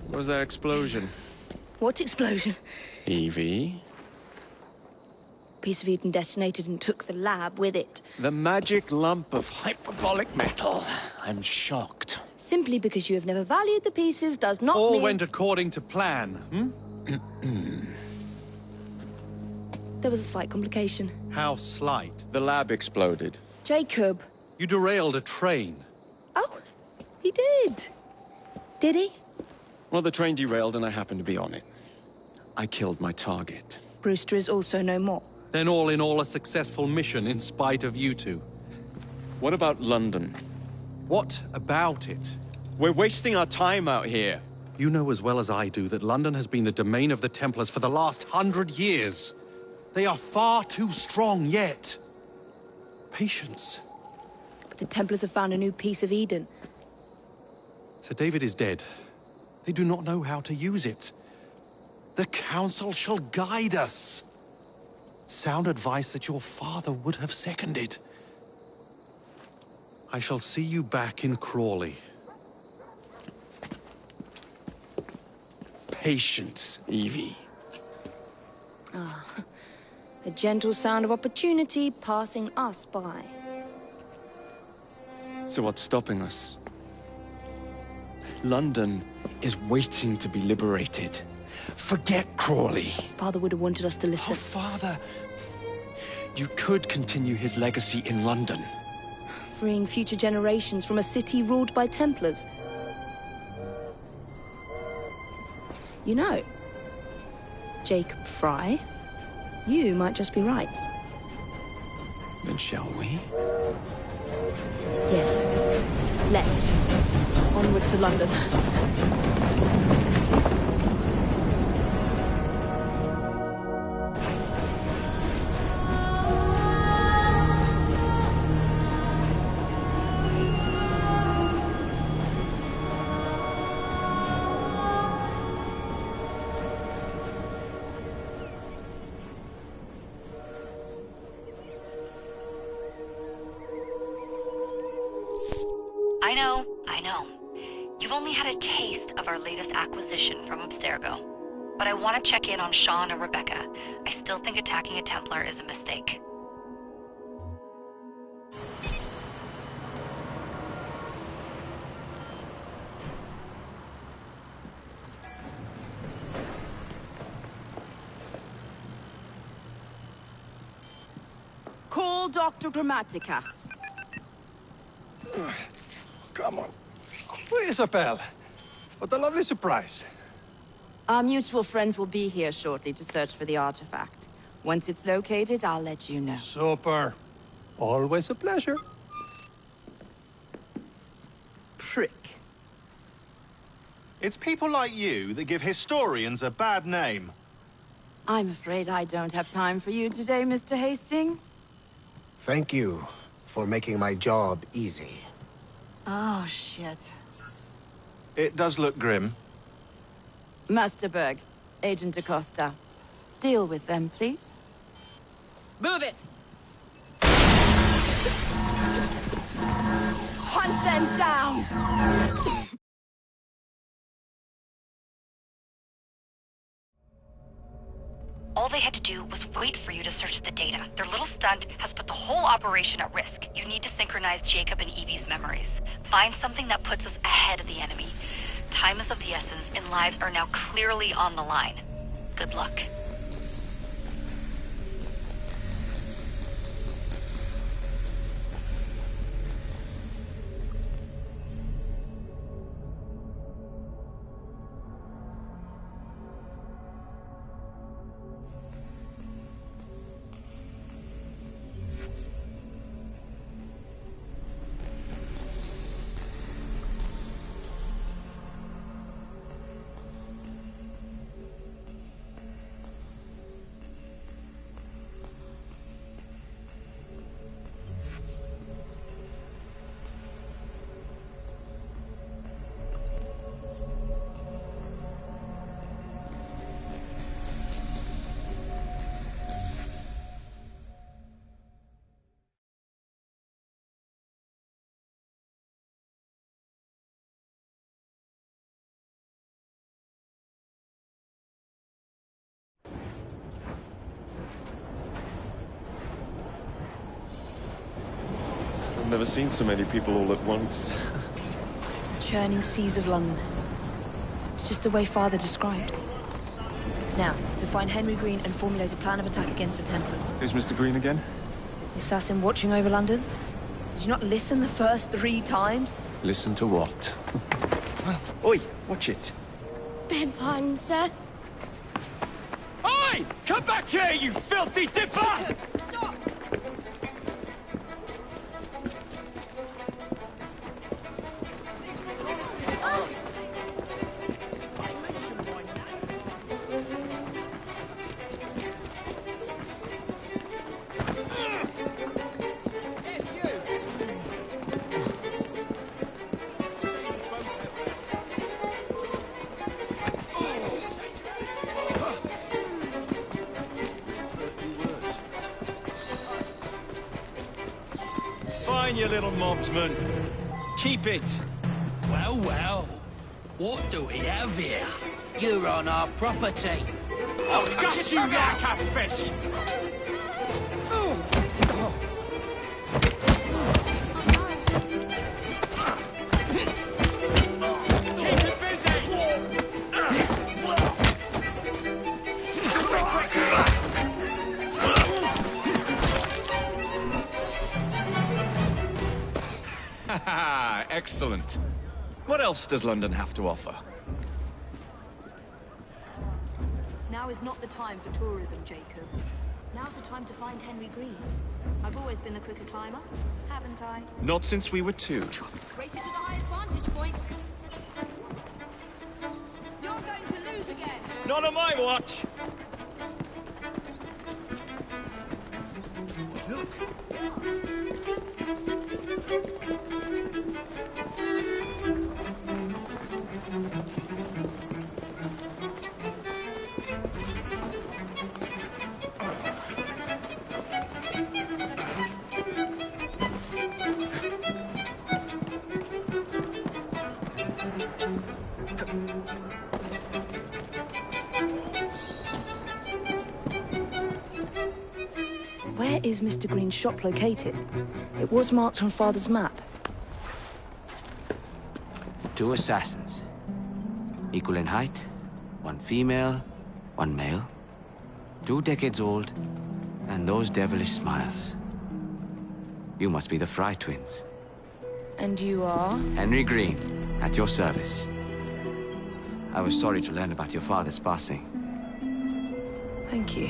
What was that explosion? What explosion? Evie? Piece of Eden detonated and took the lab with it. The magic lump of hyperbolic metal. I'm shocked. Simply because you have never valued the pieces does not All mean... went according to plan, There was a slight complication. How slight? The lab exploded. Jacob. You derailed a train. Oh, he did. Did he? Well, the train derailed and I happened to be on it. I killed my target. Brewster is also no more. Then all in all a successful mission in spite of you two. What about London? What about it? We're wasting our time out here. You know as well as I do that London has been the domain of the Templars for the last 100 years. They are far too strong yet. Patience. But the Templars have found a new piece of Eden. Sir David is dead. They do not know how to use it. The Council shall guide us. Sound advice that your father would have seconded. I shall see you back in Crawley. Patience, Evie. The gentle sound of opportunity passing us by. So what's stopping us? London is waiting to be liberated. Forget Crawley. Father would have wanted us to Oh, listen. Father. You could continue his legacy in London. Freeing future generations from a city ruled by Templars. You know, Jacob Fry, you might just be right. Then shall we? Yes. Let's. Onward to London. I know. You've only had a taste of our latest acquisition from Abstergo. But I want to check in on Sean and Rebecca. I still think attacking a Templar is a mistake. Call Dr. Grammatica. Come on. Isabel. What a lovely surprise. Our mutual friends will be here shortly to search for the artifact. Once it's located, I'll let you know. Super. Always a pleasure. Prick. It's people like you that give historians a bad name. I'm afraid I don't have time for you today, Mr. Hastings. Thank you for making my job easy. Oh, shit. It does look grim. Masterberg, Agent Acosta. Deal with them, please. Move it! Hunt them down! All they had to do was wait for you to search the data. Their little stunt has put the whole operation at risk. You need to synchronize Jacob and Evie's memories. Find something that puts us ahead of the enemy. Time is of the essence, and lives are now clearly on the line. Good luck. Never seen so many people all at once. Churning seas of London. It's just the way Father described. Now, to find Henry Green and formulate a plan of attack against the Templars. Who's Mr. Green again? The assassin watching over London? Did you not listen the first 3 times? Listen to what? Oi, watch it. Beg pardon, sir. Oi! Come back here, you filthy dipper! Stop! Fine, you little mobsman. Keep it. Well, well. What do we have here? You're on our property. I'll gut you like a fish! Keep it busy! Excellent. What else does London have to offer? Now is not the time for tourism, Jacob. Now's the time to find Henry Green. I've always been the quicker climber, haven't I? Not since we were 2. Race you to the highest vantage point. You're going to lose again. Not on my watch! Where is Mr. Green's shop located? It was marked on Father's map. 2 assassins. Equal in height. 1 female, 1 male. 2 decades old. And those devilish smiles. You must be the Fry twins. And you are? Henry Green, at your service. I was sorry to learn about your father's passing. Thank you.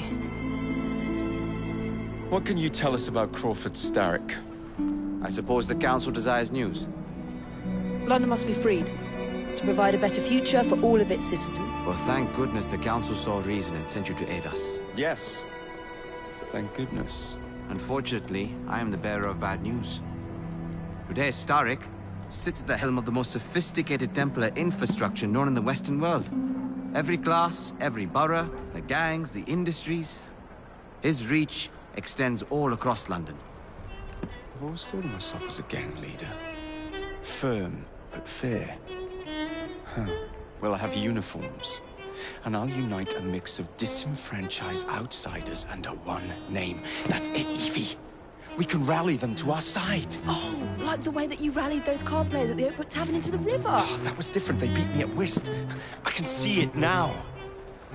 What can you tell us about Crawford Starrick? I suppose the Council desires news. London must be freed, to provide a better future for all of its citizens. Well, thank goodness the Council saw reason and sent you to aid us. Yes. Thank goodness. Unfortunately, I am the bearer of bad news. Today, Starrick sits at the helm of the most sophisticated Templar infrastructure known in the Western world. Every class, every borough, the gangs, the industries. His reach extends all across London. I've always thought of myself as a gang leader. Firm, but fair. Huh. Well, I have uniforms. And I'll unite a mix of disenfranchised outsiders under one name. That's it, Evie. We can rally them to our side. Oh, like the way that you rallied those card players at the Oakbrook Tavern into the river. Oh, that was different. They beat me at whist. I can see it now.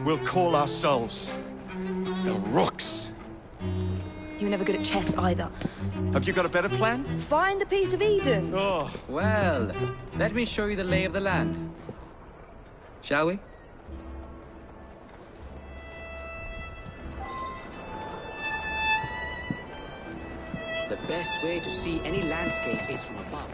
We'll call ourselves the Rooks. You were never good at chess either. Have you got a better plan? Find the piece of Eden. Oh. Well, let me show you the lay of the land. Shall we? The best way to see any landscape is from above.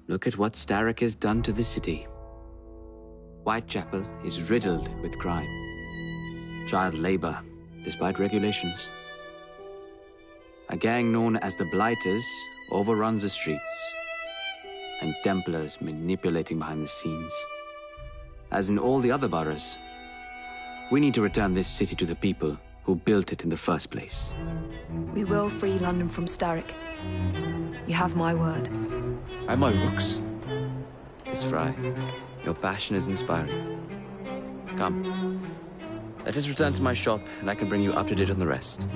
Look at what Starrick has done to the city. Whitechapel is riddled with crime. Child labor, despite regulations. A gang known as the Blighters overruns the streets. And Templars manipulating behind the scenes. as in all the other boroughs. We need to return this city to the people who built it in the first place. We will free London from Starrick. You have my word. And my looks. Miss Fry, your passion is inspiring. Come. Let us return to my shop, and I can bring you up to date on the rest.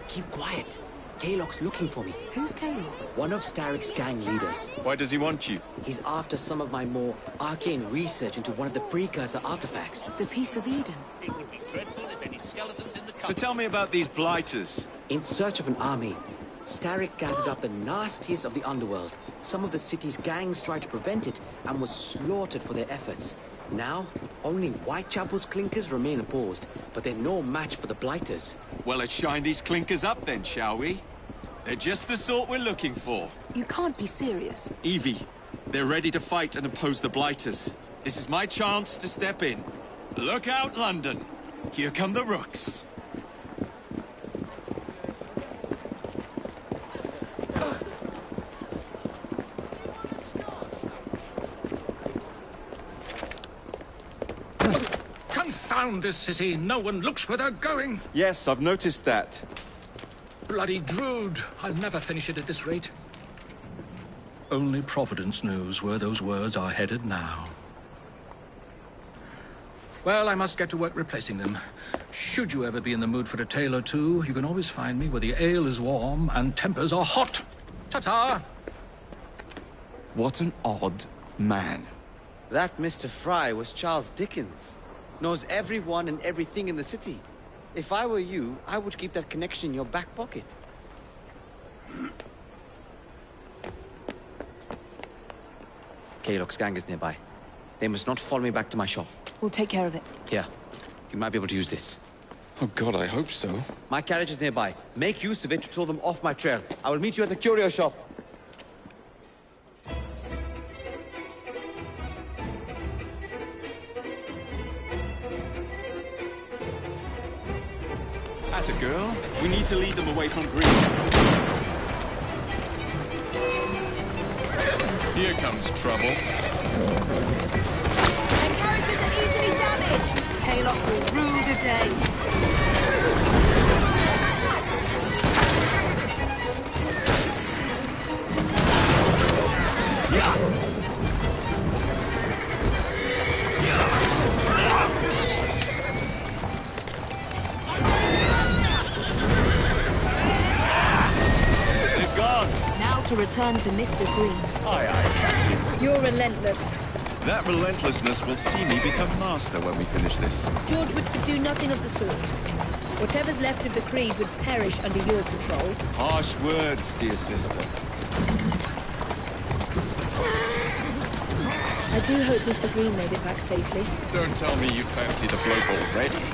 Keep quiet. Kaylock's looking for me. Who's Kaylock? One of Starrick's gang leaders. Why does he want you? He's after some of my more arcane research into one of the precursor artifacts. The Piece of Eden. It would be dreadful if any skeletons in the So tell me about these blighters. In search of an army, Starrick gathered up the nastiest of the underworld. Some of the city's gangs tried to prevent it and was slaughtered for their efforts. Now, only Whitechapel's clinkers remain opposed, but they're no match for the blighters. Well, let's shine these clinkers up then, shall we? They're just the sort we're looking for. You can't be serious. Evie, they're ready to fight and oppose the blighters. This is my chance to step in. Look out, London. Here come the rooks. Confound this city. No one looks where they're going. Yes, I've noticed that. Bloody Drood. I'll never finish it at this rate. Only Providence knows where those words are headed now. Well, I must get to work replacing them. Should you ever be in the mood for a tale or two, you can always find me where the ale is warm and tempers are hot. Ta-ta! What an odd man. That Mr. Fry was Charles Dickens. Knows everyone and everything in the city. If I were you, I would keep that connection in your back pocket. Kaylock's gang is nearby. They must not follow me back to my shop. We'll take care of it. Here, you might be able to use this. Oh God, I hope so. My carriage is nearby. Make use of it to throw them off my trail. I will meet you at the curio shop. Atta girl. We need to lead them away from Green. Here comes trouble. Their carriages are easily damaged. Kaylock will rue the day. They're gone. Now to return to Mr. Green. Aye, aye, Captain. You're relentless. That relentlessness will see me become master when we finish this. George would do nothing of the sort. Whatever's left of the Creed would perish under your control. Harsh words, dear sister. I do hope Mr. Green made it back safely. Don't tell me you fancy the bloke already.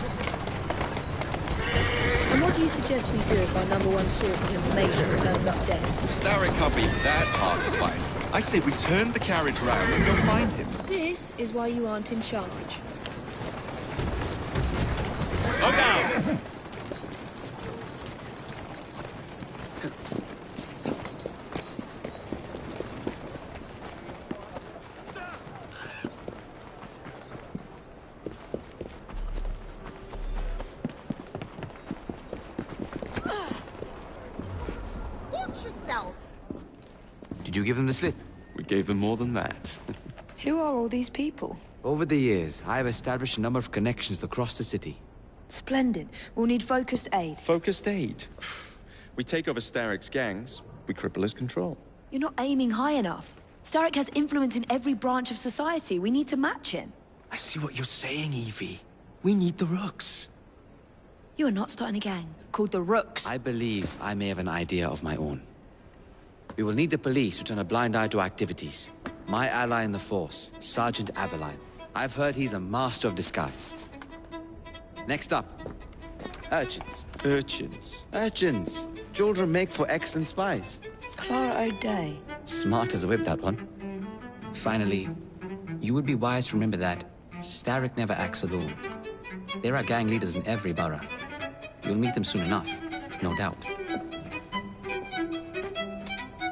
And what do you suggest we do if our #1 source of information turns up dead? Starrick can't be that hard to find. I say we turn the carriage round and go find him. This is why you aren't in charge. Slow down! Watch yourself! Did you give them the slip? We gave them more than that. Who are all these people? Over the years, I have established a number of connections across the city. Splendid. We'll need focused aid. Focused aid. We take over Starrick's gangs, we cripple his control. You're not aiming high enough. Starrick has influence in every branch of society. We need to match him. I see what you're saying, Evie. We need the Rooks. You are not starting a gang called the Rooks. I believe I may have an idea of my own. We will need the police to turn a blind eye to activities. My ally in the force, Sergeant Aberline. I've heard he's a master of disguise. Next up, urchins. Urchins? Urchins. Children make for excellent spies. Clara O'Day. Smart as a whip, that one. Finally, you would be wise to remember that Starrick never acts alone. There are gang leaders in every borough. You'll meet them soon enough, no doubt.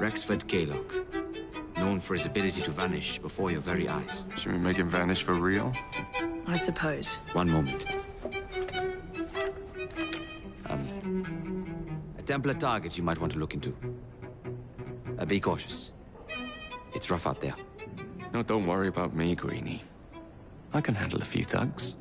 Rexford Gaylock, known for his ability to vanish before your very eyes. Should we make him vanish for real? I suppose. One moment. A Templar target you might want to look into. Be cautious. It's rough out there. No, don't worry about me, Greenie. I can handle a few thugs.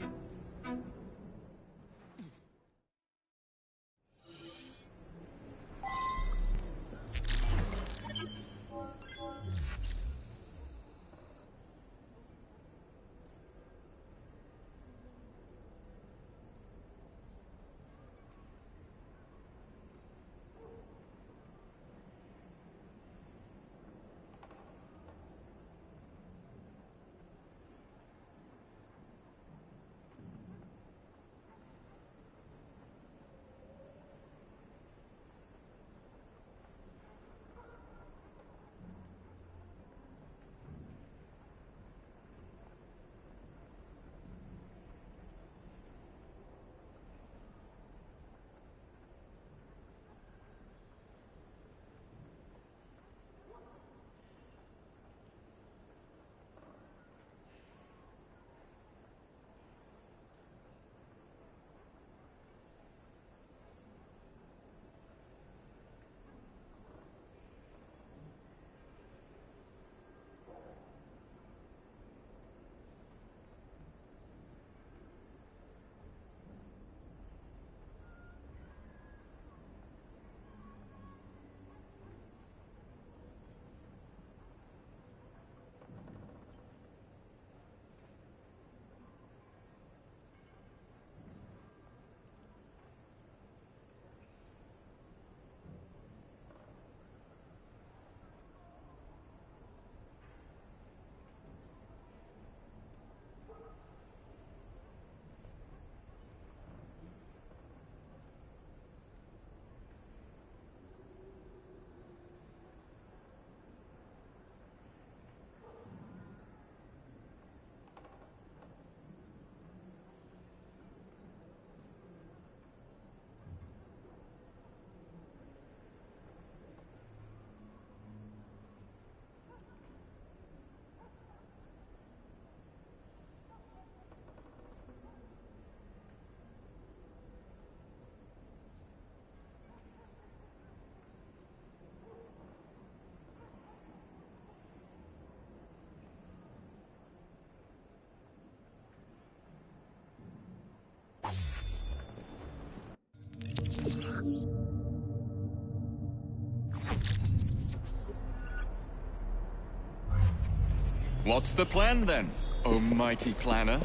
What's the plan, then, oh mighty planner?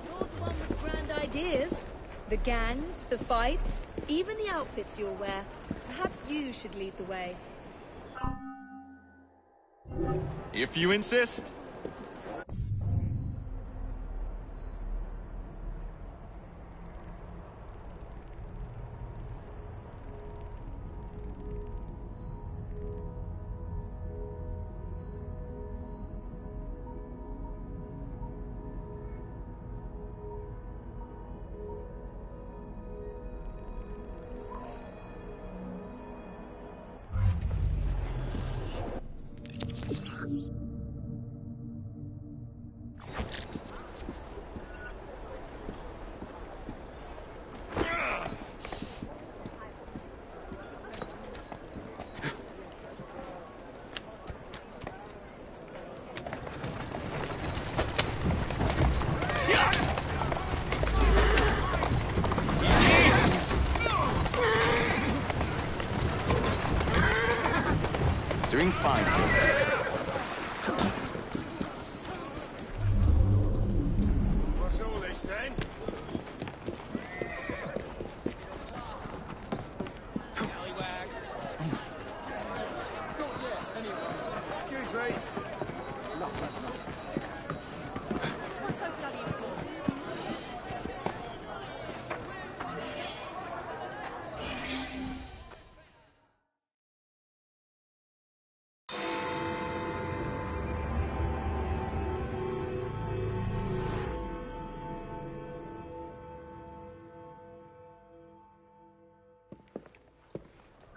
You're the one with grand ideas. The gangs, the fights, even the outfits you'll wear. Perhaps you should lead the way. If you insist. Doing fine. What's all this, eh?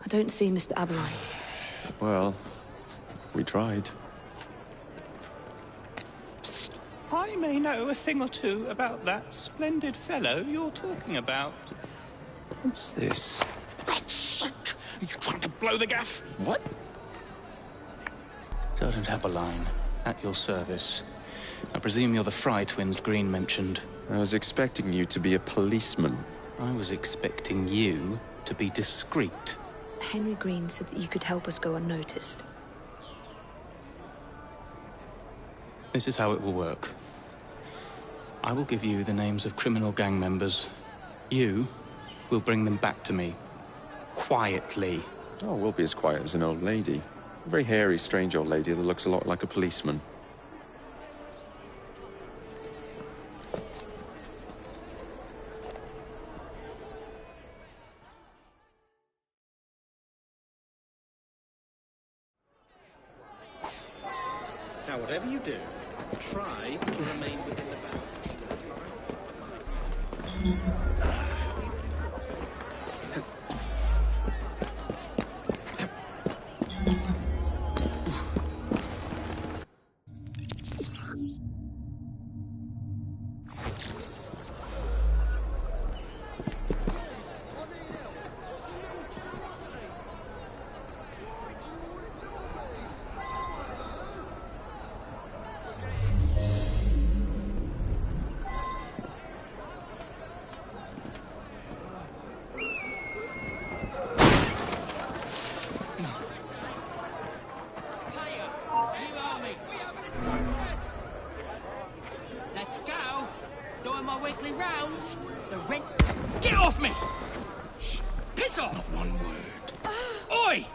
I don't see Mr. Aberline. Well, we tried. I may know a thing or two about that splendid fellow you're talking about. What's this? Are you trying to blow the gaff? What? Sergeant Aberline, at your service. I presume you're the Fry twins Green mentioned. I was expecting you to be a policeman. I was expecting you to be discreet. Henry Green said that you could help us go unnoticed. This is how it will work. I will give you the names of criminal gang members. You will bring them back to me. Quietly. Oh, we'll be as quiet as an old lady. A very hairy, strange old lady that looks a lot like a policeman. Now, whatever you do, try to remain within the bounds. Let's go. Doing my weekly rounds. The rent. Get off me! Shh. Piss off! Not one word. Oi!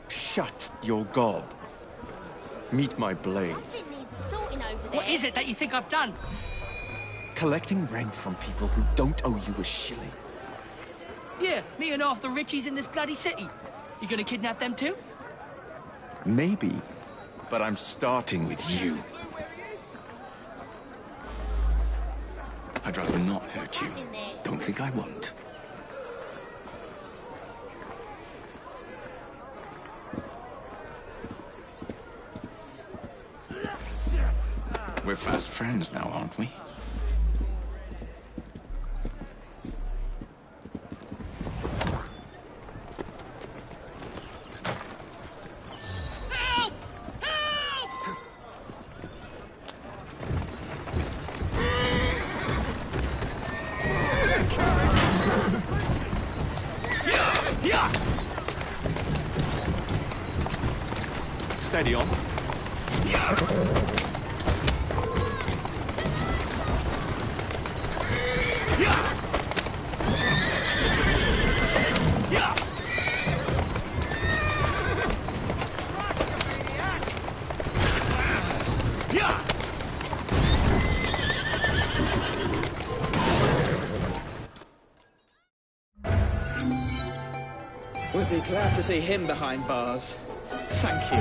Shut your gob. Meet my blade. What is it that you think I've done? Collecting rent from people who don't owe you a shilling. Yeah, me and half the richies in this bloody city. You gonna kidnap them too? Maybe, but I'm starting with you. I'd rather not hurt you. Don't think I won't. We're fast friends now, aren't we? Help! Help! Steady on. We'd be glad to see him behind bars. Thank you.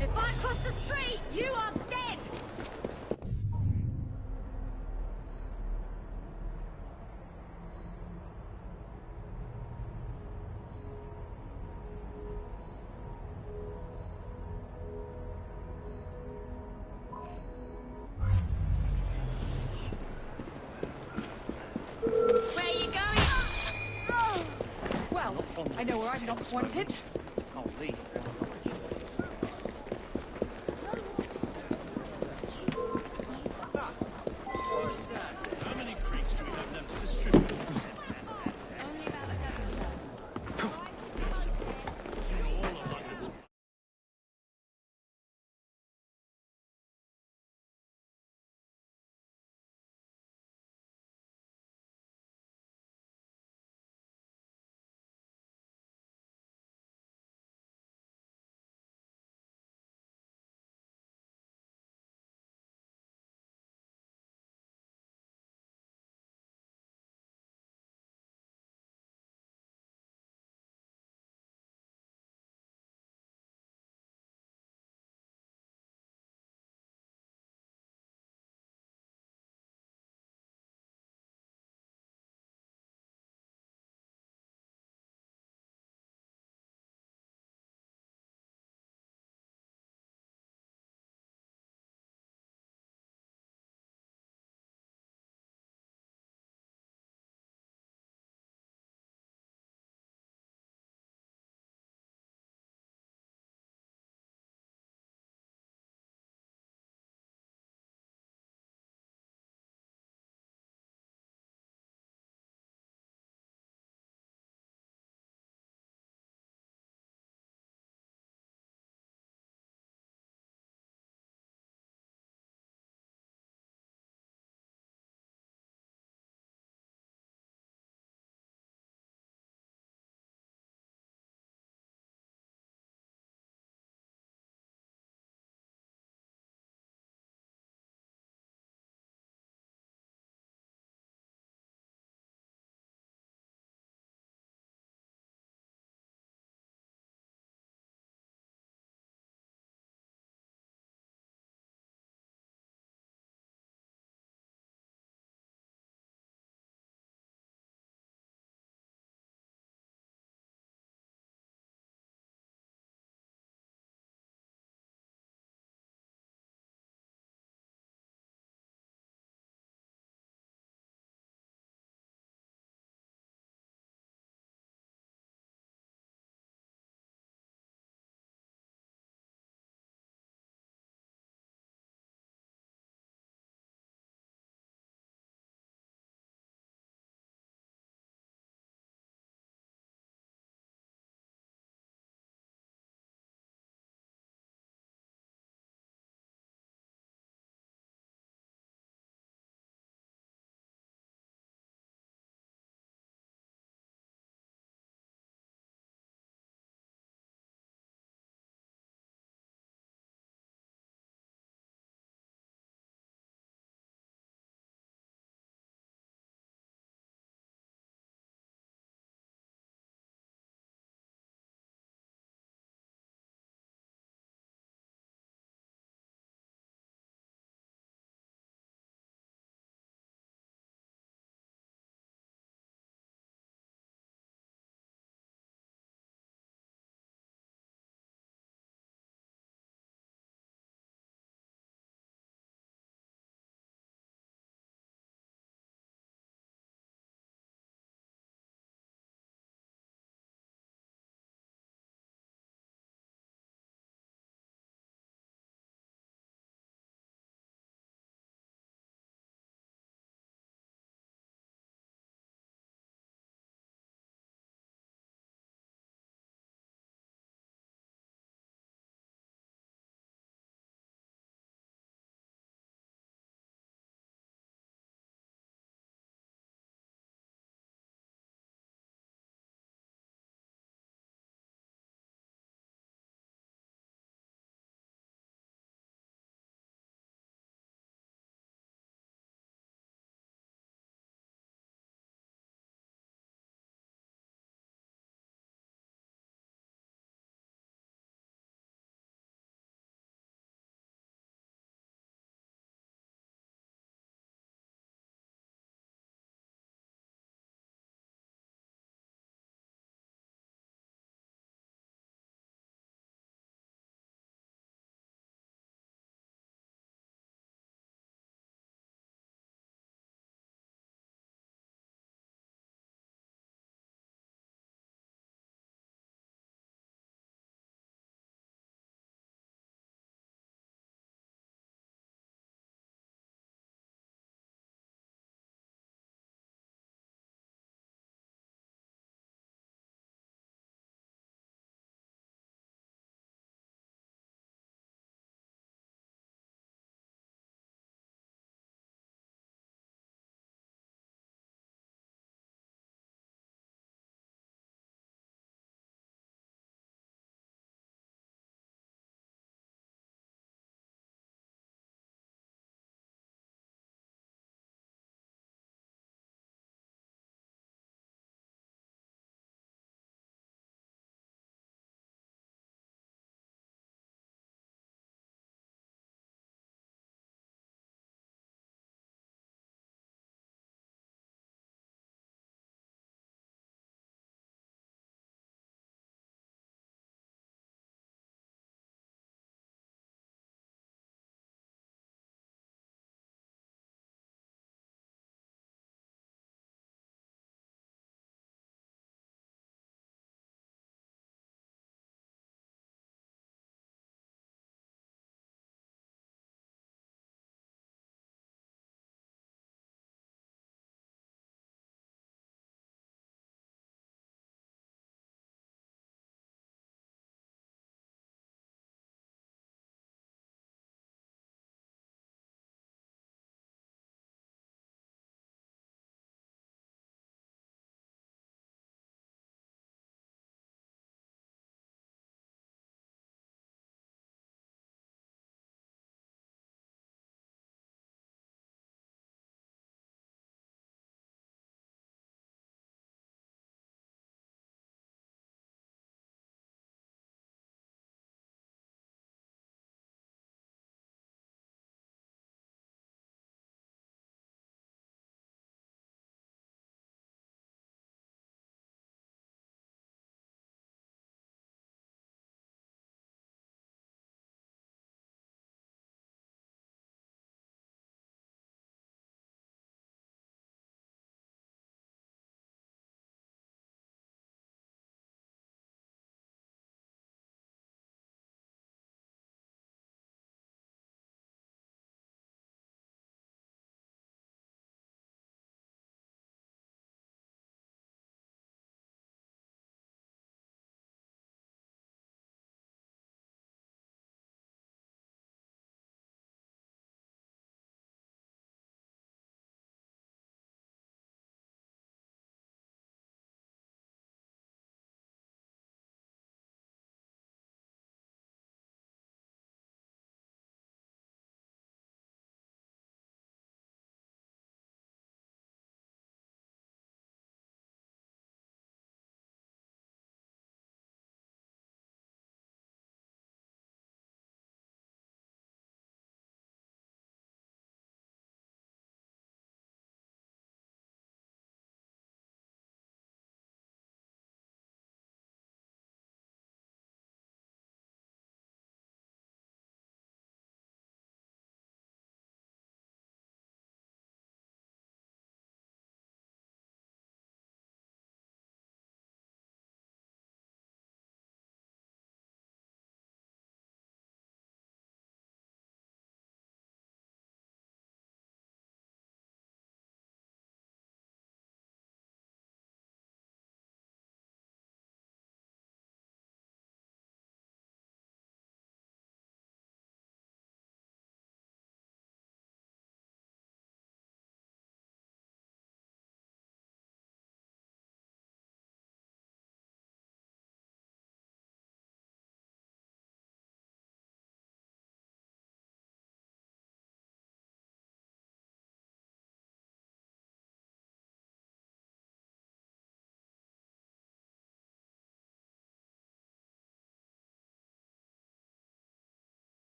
If I cross the street, you are dead! Where are you going? Well, I know where I'm not wanted. I'll leave.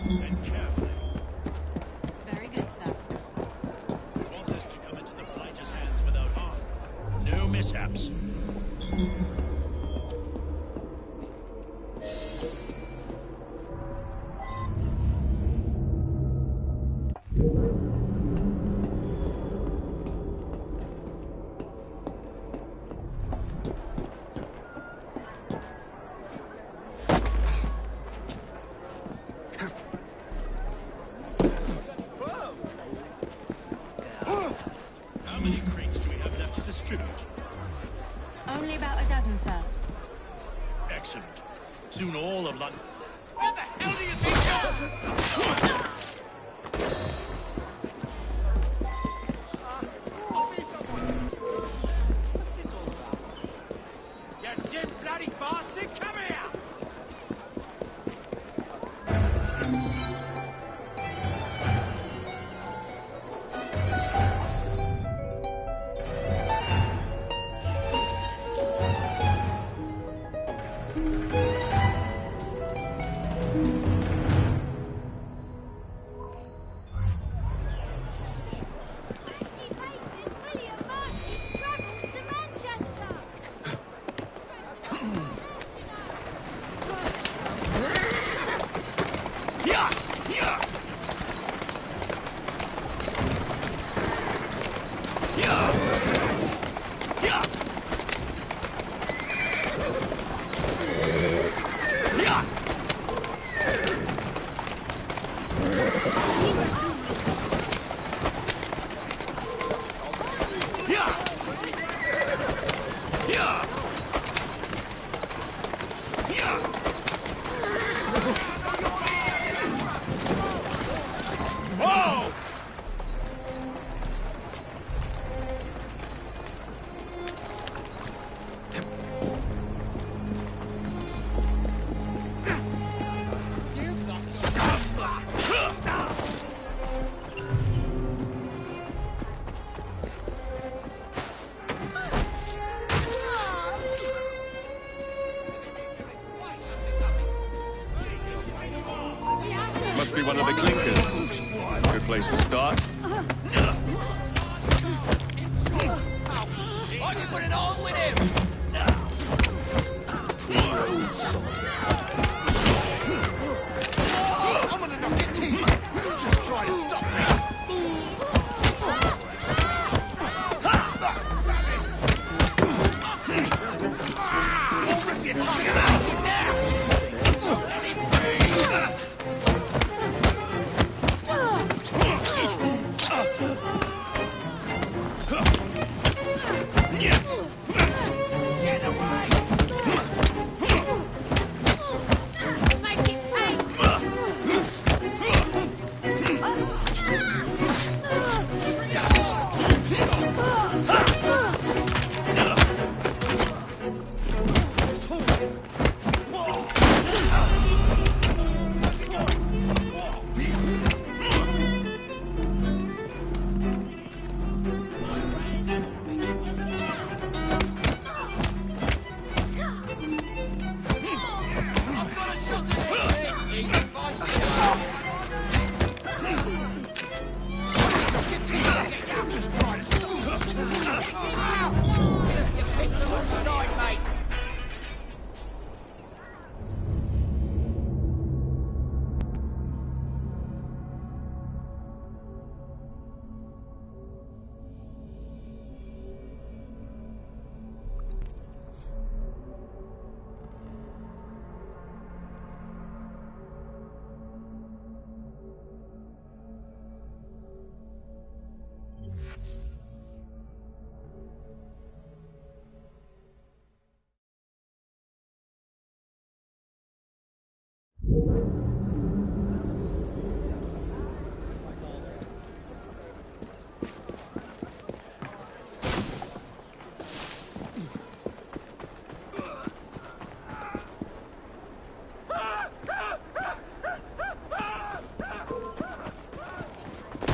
And carefully. Very good, sir. We want this to come into the blighter's hands without harm. No mishaps. How many crates do we have left to distribute? Only about a dozen, sir. Excellent. Soon all of London. Where the hell do you think you're... You Jim bloody bastard, come here! Must be one of the clinkers. Good place to start. I can put it on with him! I'm gonna knock your teeth out. Just try to stop me. I'll rip your tongue out now! Let him breathe! Get away! Make it pay! Side, mate!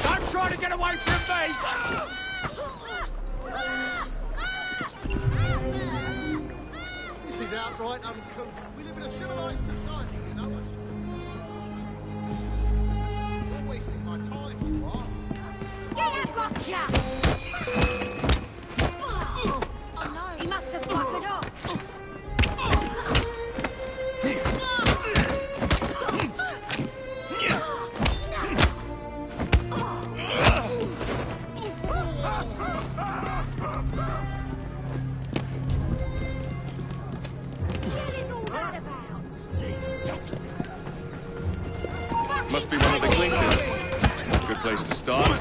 Don't try to get away from me! This is outright uncouth. We live in a civilized society, you know. Gotcha! Oh no, he must have buckled up. Must be one of the clinkers. Good place to start.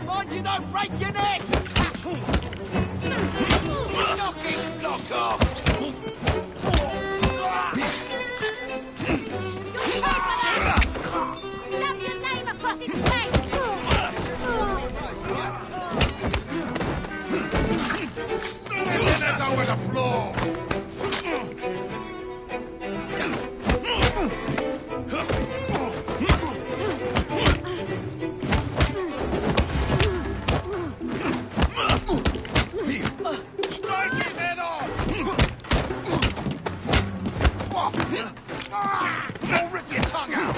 Mind you don't break your neck! Knock it, knock off! Stamp your name across his face! That's over the floor! I'll rip your tongue out!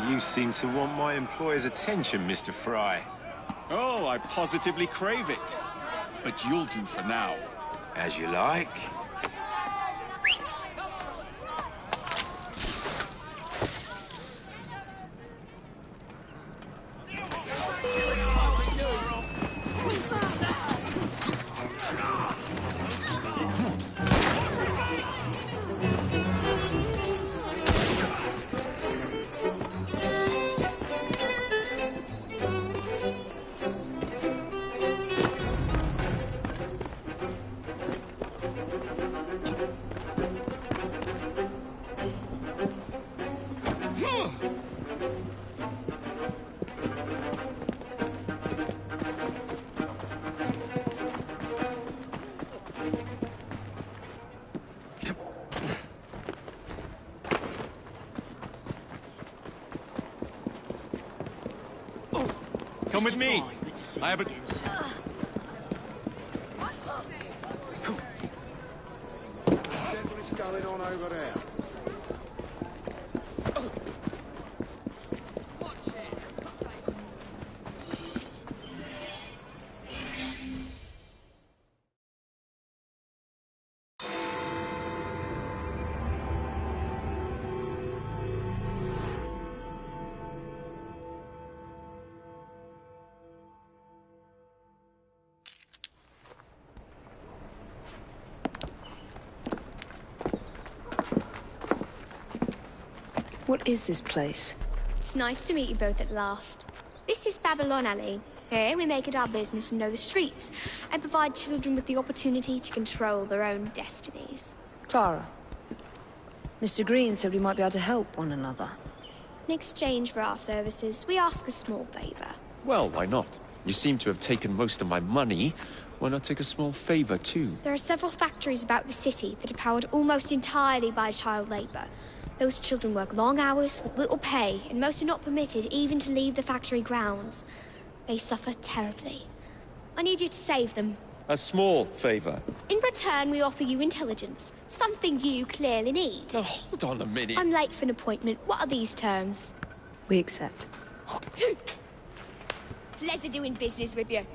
You seem to want my employer's attention, Mr. Fry. Oh, I positively crave it. But you'll do for now. As you like. Come with me. I have a... going on over there? What is this place? It's nice to meet you both at last. This is Babylon Alley. Here we make it our business to know the streets and provide children with the opportunity to control their own destinies. Clara. Mr. Green said we might be able to help one another. In exchange for our services, we ask a small favor. Well, why not? You seem to have taken most of my money. Why not take a small favor, too? There are several factories about the city that are powered almost entirely by child labor. Those children work long hours with little pay, and most are not permitted even to leave the factory grounds. They suffer terribly. I need you to save them. A small favor. In return, we offer you intelligence, something you clearly need. Now, hold on a minute. I'm late for an appointment. What are these terms? We accept. Pleasure doing business with you.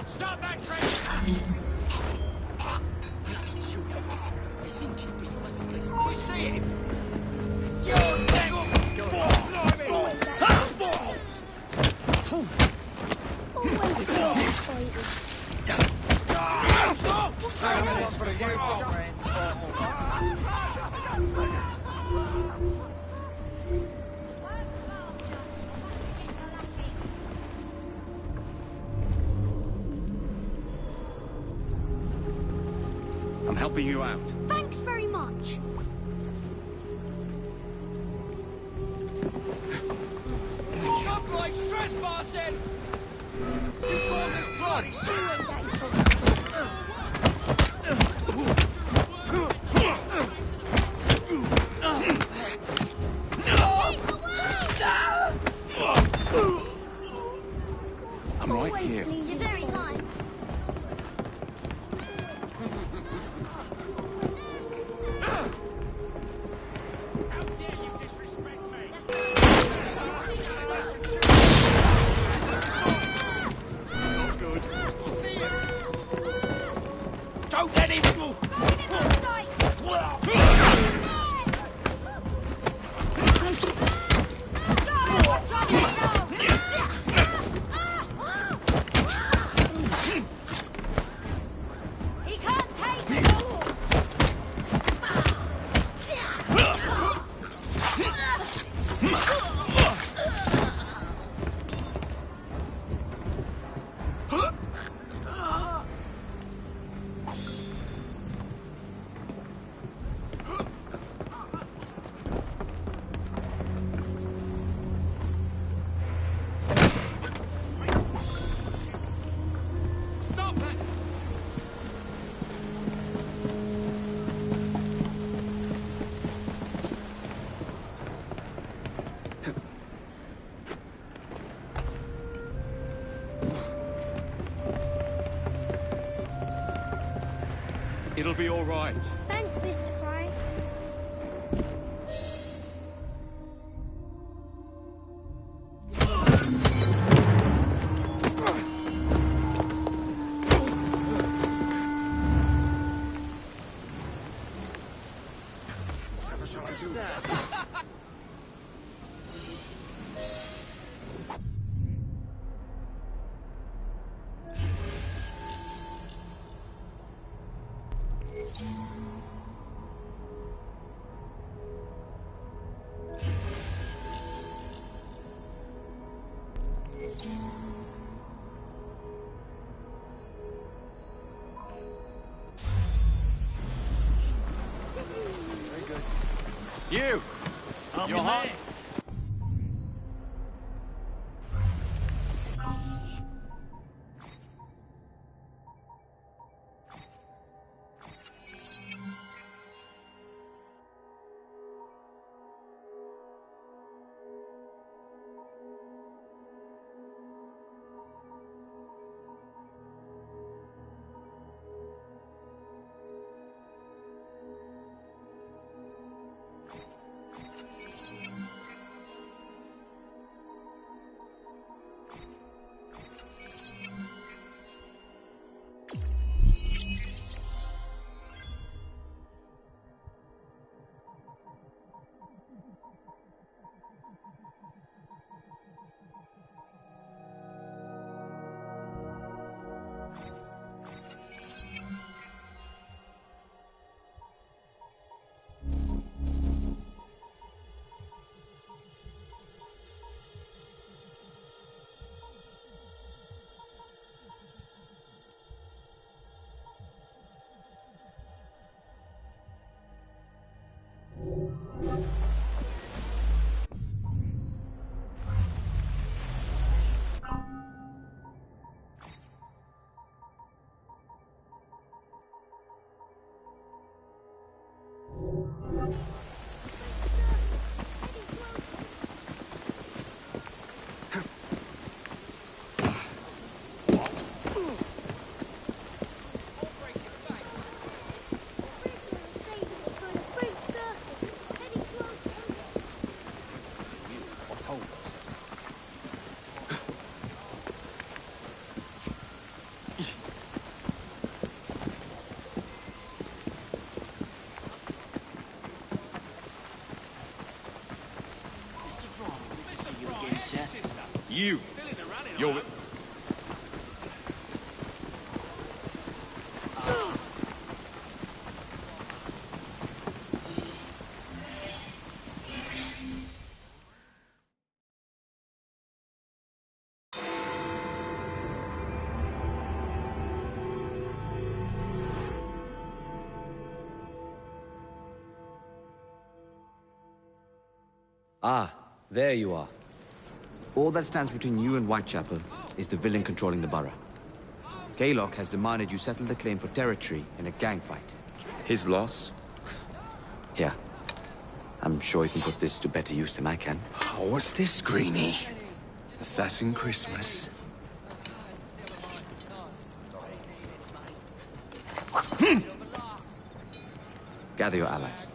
Stop that train! I think you must have placed him. We see him! I'm helping you out. Thanks very much. Shoplights trespassing! You causing blood! I'm right here. You're very kind. Don't let him go! He can't take it all. Stop it! It'll be all right. Thanks, Mr. Fry. Whatever shall I do? You! You're hot. You! You're... Ah, there you are. All that stands between you and Whitechapel is the villain controlling the borough. Kaylock has demanded you settle the claim for territory in a gang fight. His loss? Yeah. I'm sure he can put this to better use than I can. Oh, what's this, Greenie? Assassin Christmas. Gather your allies.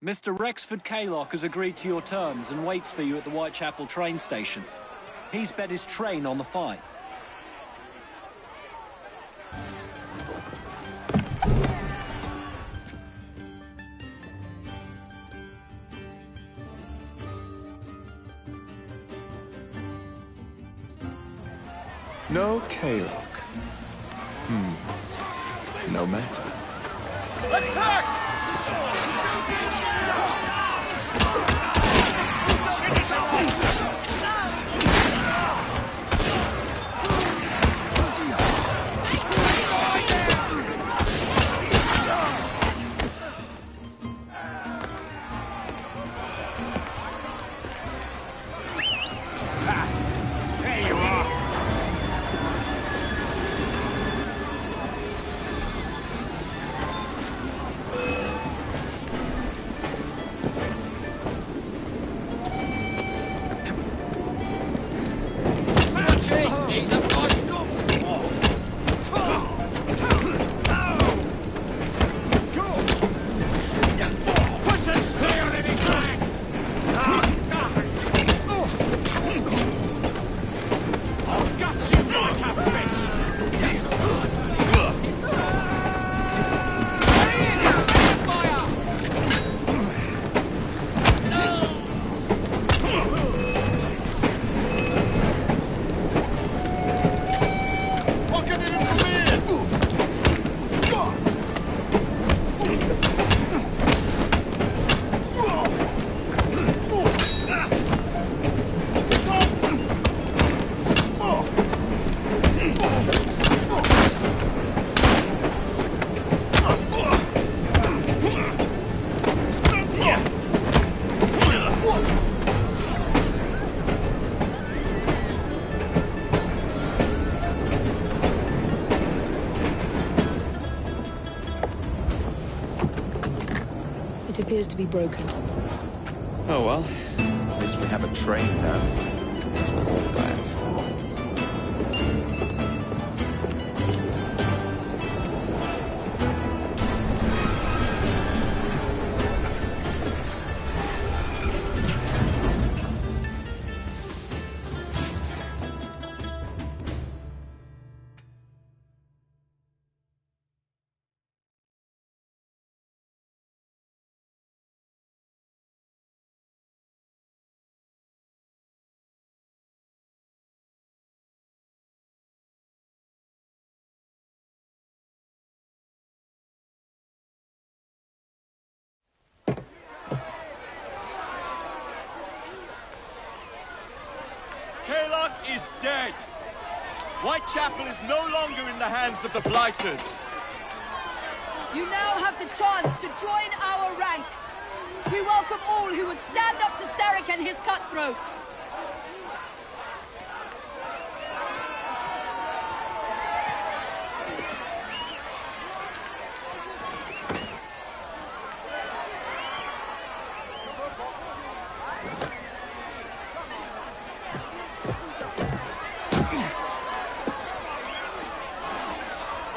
Mr. Rexford Kaylock has agreed to your terms and waits for you at the Whitechapel train station. He's bet his train on the fight. No Kaylock. No matter. Attack! It appears to be broken. Oh well, at least we have a train now. It's not all bad. Kaylock is dead! Whitechapel is no longer in the hands of the Blighters. You now have the chance to join our ranks. We welcome all who would stand up to Starrick and his cutthroats.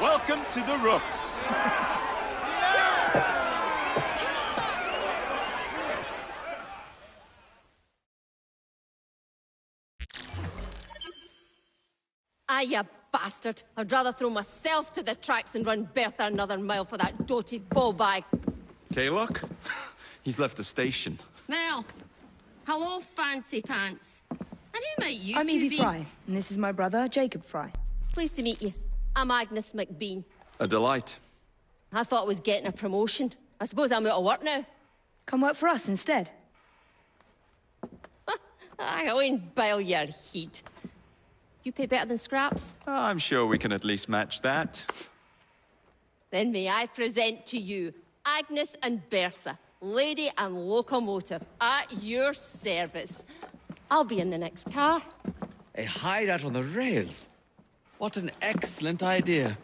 Welcome to the Rooks. Ah, you bastard. I'd rather throw myself to the tracks than run Bertha another mile for that doty ball-bag. Kaylock? He's left the station. Mel. Hello, fancy pants. And who might you I'm two Evie be? Fry, and this is my brother, Jacob Fry. Pleased to meet you. I'm Agnes McBean. A delight. I thought I was getting a promotion. I suppose I'm out of work now. Come work for us instead. I won't bile your heat. You pay better than scraps? I'm sure we can at least match that. Then may I present to you Agnes and Bertha, lady and locomotive, at your service. I'll be in the next car. A hideout on the rails. What an excellent idea.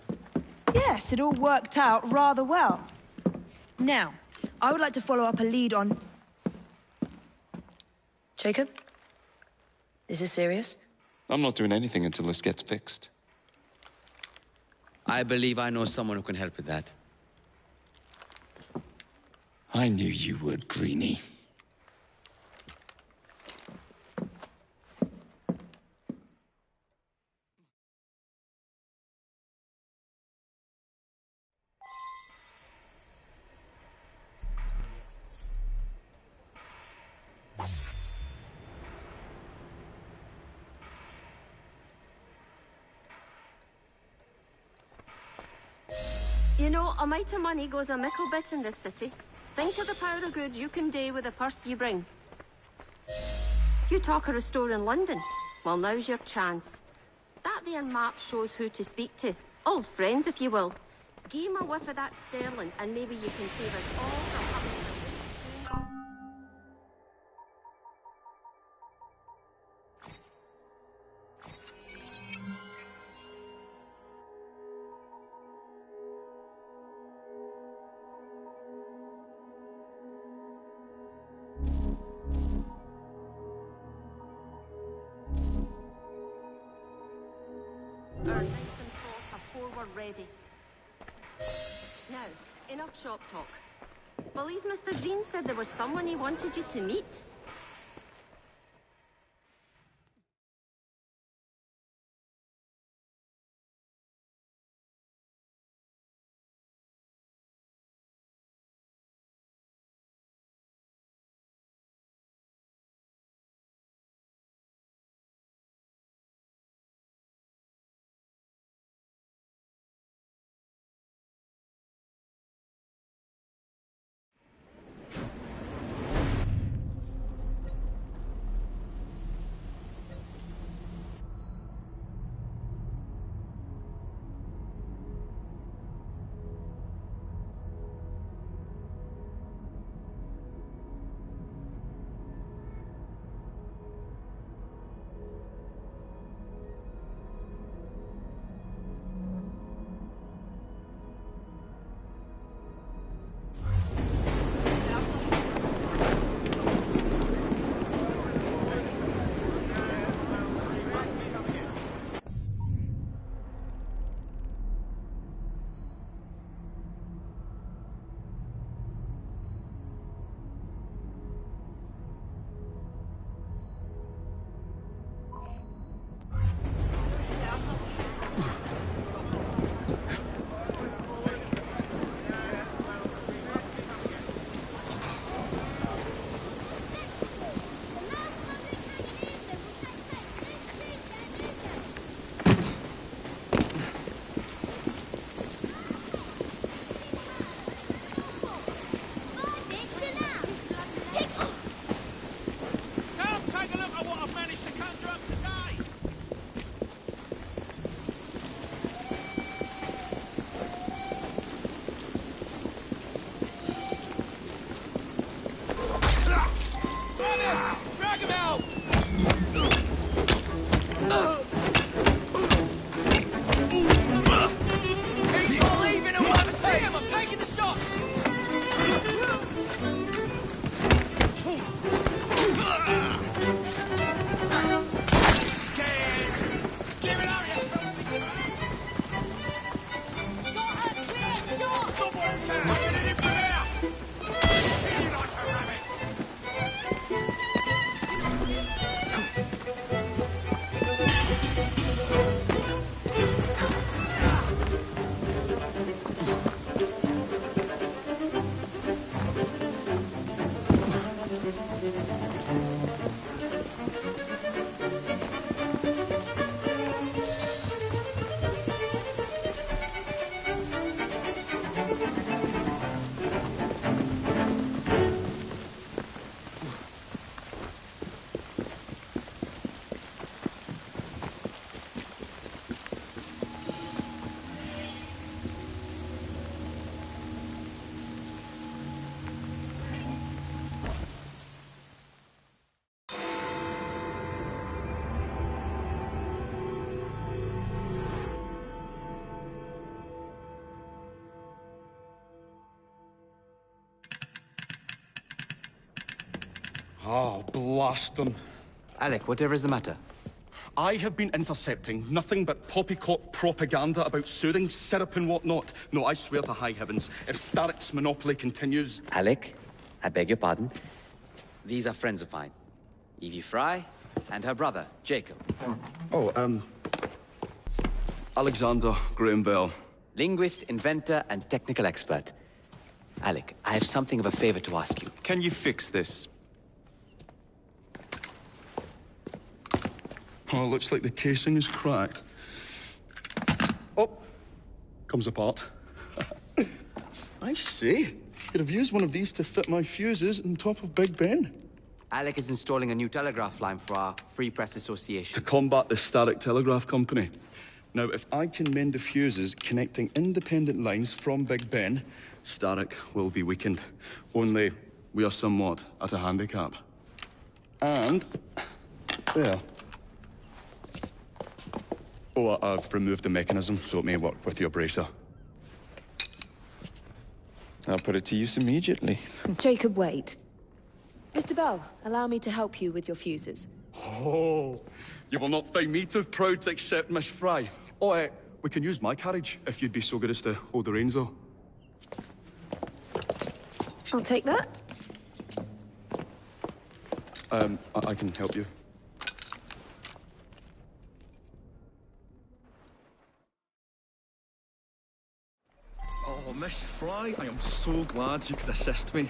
Yes, it all worked out rather well. Now, I would like to follow up a lead on... Jacob? Is this serious? I'm not doing anything until this gets fixed. I believe I know someone who can help with that. I knew you would, Greenie. You know, a mite of money goes a mickle bit in this city. Think of the power of good you can do with the purse you bring. You talk of a store in London. Well, now's your chance. That there map shows who to speak to. Old friends, if you will. Give 'em a whiff of that sterling, and maybe you can save us all from having to leave doing... Our night control have forward ready. Now, enough shop talk. Believe Mr. Green said there was someone he wanted you to meet. Oh, blast them. Alec, whatever is the matter? I have been intercepting nothing but poppycock propaganda about soothing syrup and whatnot. No, I swear to high heavens, if Starrick's monopoly continues... Alec, I beg your pardon. These are friends of mine. Evie Fry and her brother, Jacob. Oh, Alexander Graham Bell. Linguist, inventor, and technical expert. Alec, I have something of a favor to ask you. Can you fix this? Oh, looks like the casing is cracked. Oh, comes apart. I see. Could have used one of these to fit my fuses on top of Big Ben. Alec is installing a new telegraph line for our Free Press Association. To combat the Starrick Telegraph Company. Now, if I can mend the fuses connecting independent lines from Big Ben, Starrick will be weakened. Only, we are somewhat at a handicap. And... there. Oh, I've removed the mechanism, so it may work with your bracer. I'll put it to use immediately. Jacob, wait. Mr. Bell, allow me to help you with your fuses. Oh, you will not find me too proud to accept Miss Fry. Oh, we can use my carriage, if you'd be so good as to hold the reins, though. I'll take that. I can help you. Oh, Miss Fry, I am so glad you could assist me.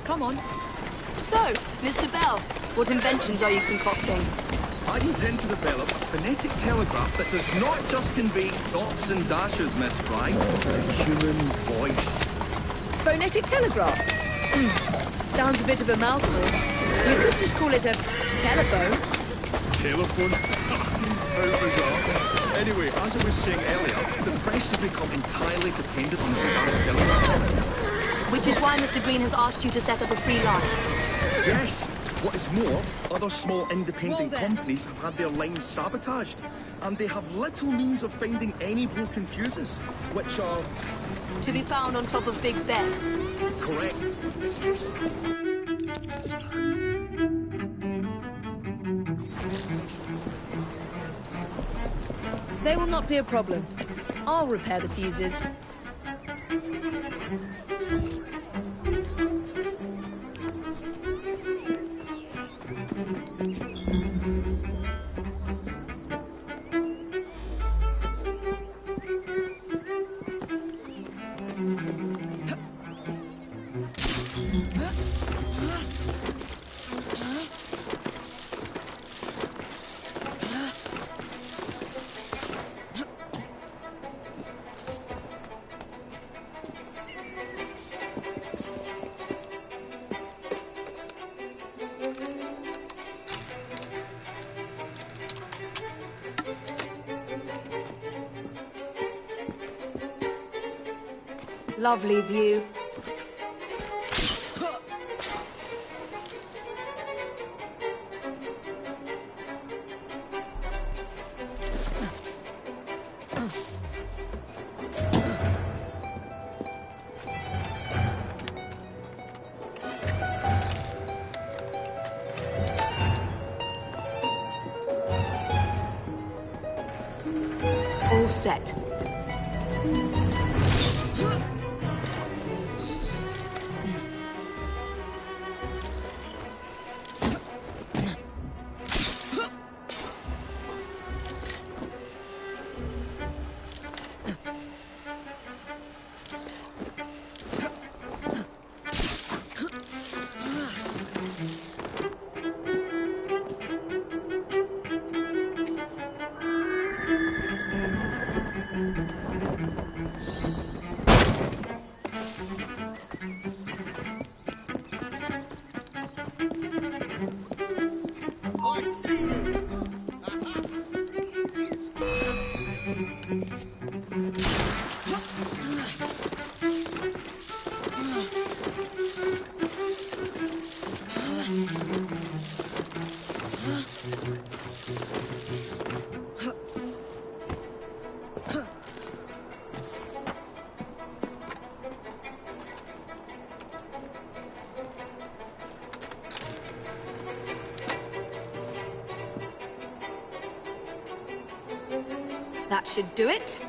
Come on. So, Mr. Bell, what inventions are you concocting? I intend to develop a phonetic telegraph that does not just convey dots and dashes, Miss Fry, the human voice. Phonetic telegraph? Sounds a bit of a mouthful. You could just call it a telephone. Telephone? How bizarre. Anyway, as I was saying earlier, the press has become entirely dependent on the Starrick Telegraph. Which is why Mr. Green has asked you to set up a free line. Yes. What is more, other small independent companies have had their lines sabotaged, and they have little means of finding any broken fuses, which are... To be found on top of Big Ben. Correct. They will not be a problem. I'll repair the fuses. Lovely view. All set. That should do it.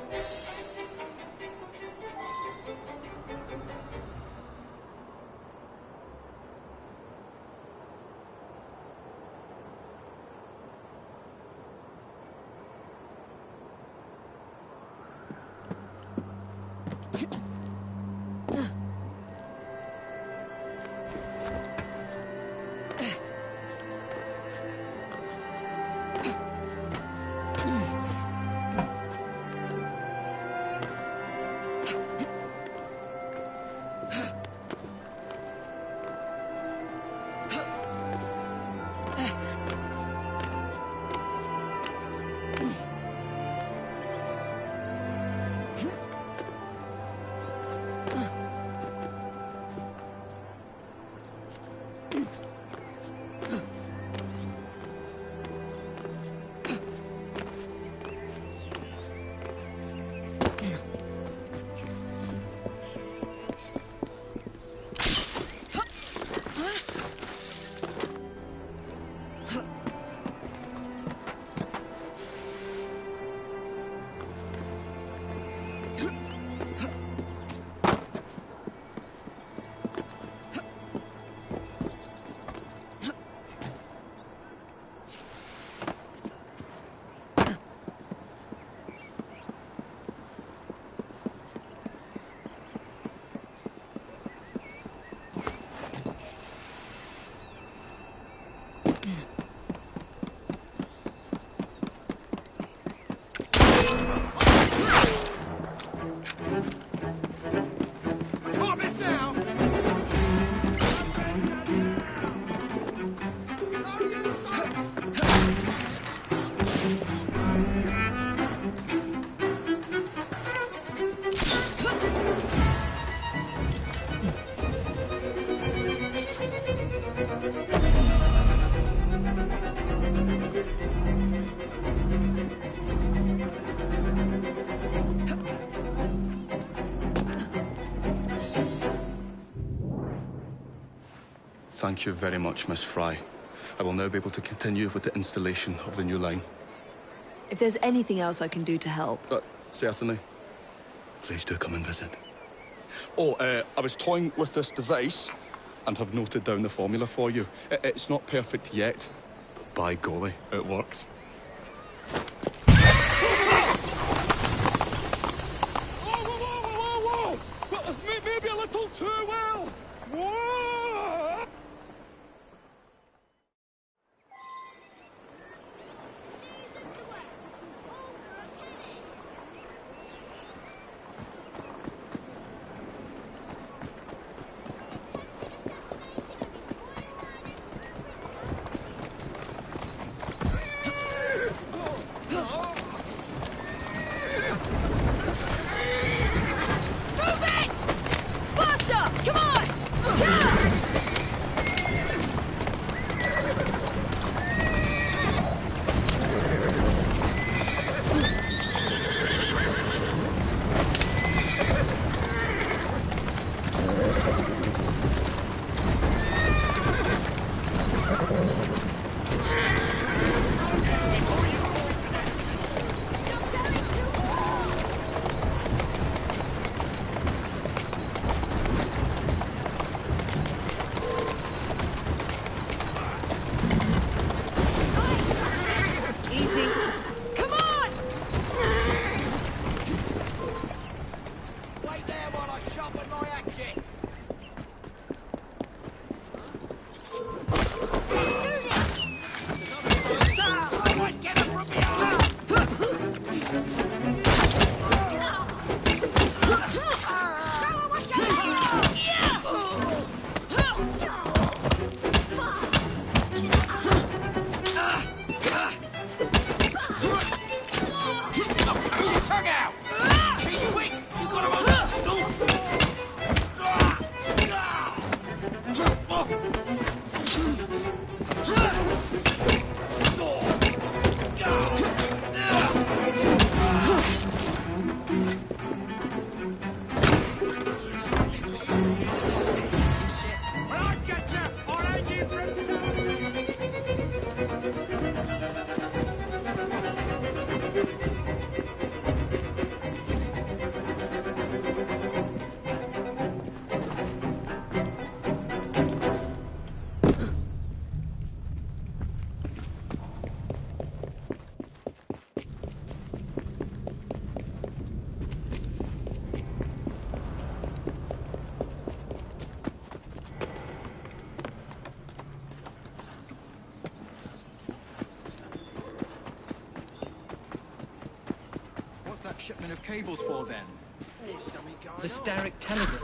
Thank you very much, Miss Fry. I will now be able to continue with the installation of the new line. If there's anything else I can do to help... Certainly. Please do come and visit. Oh, I was toying with this device and have noted down the formula for you. It's not perfect yet, but by golly, it works. Whoa! Maybe a little too well! Whoa! She's tongue out! She's weak! You gotta move! shipment of cables for, then? The Starrick Telegraph.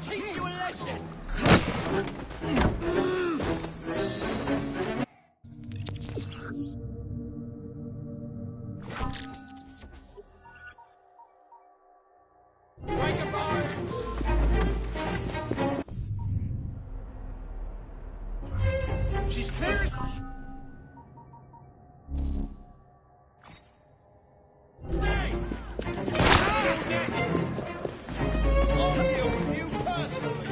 Teach you a lesson! She's clear. Hey! I'll deal with you personally.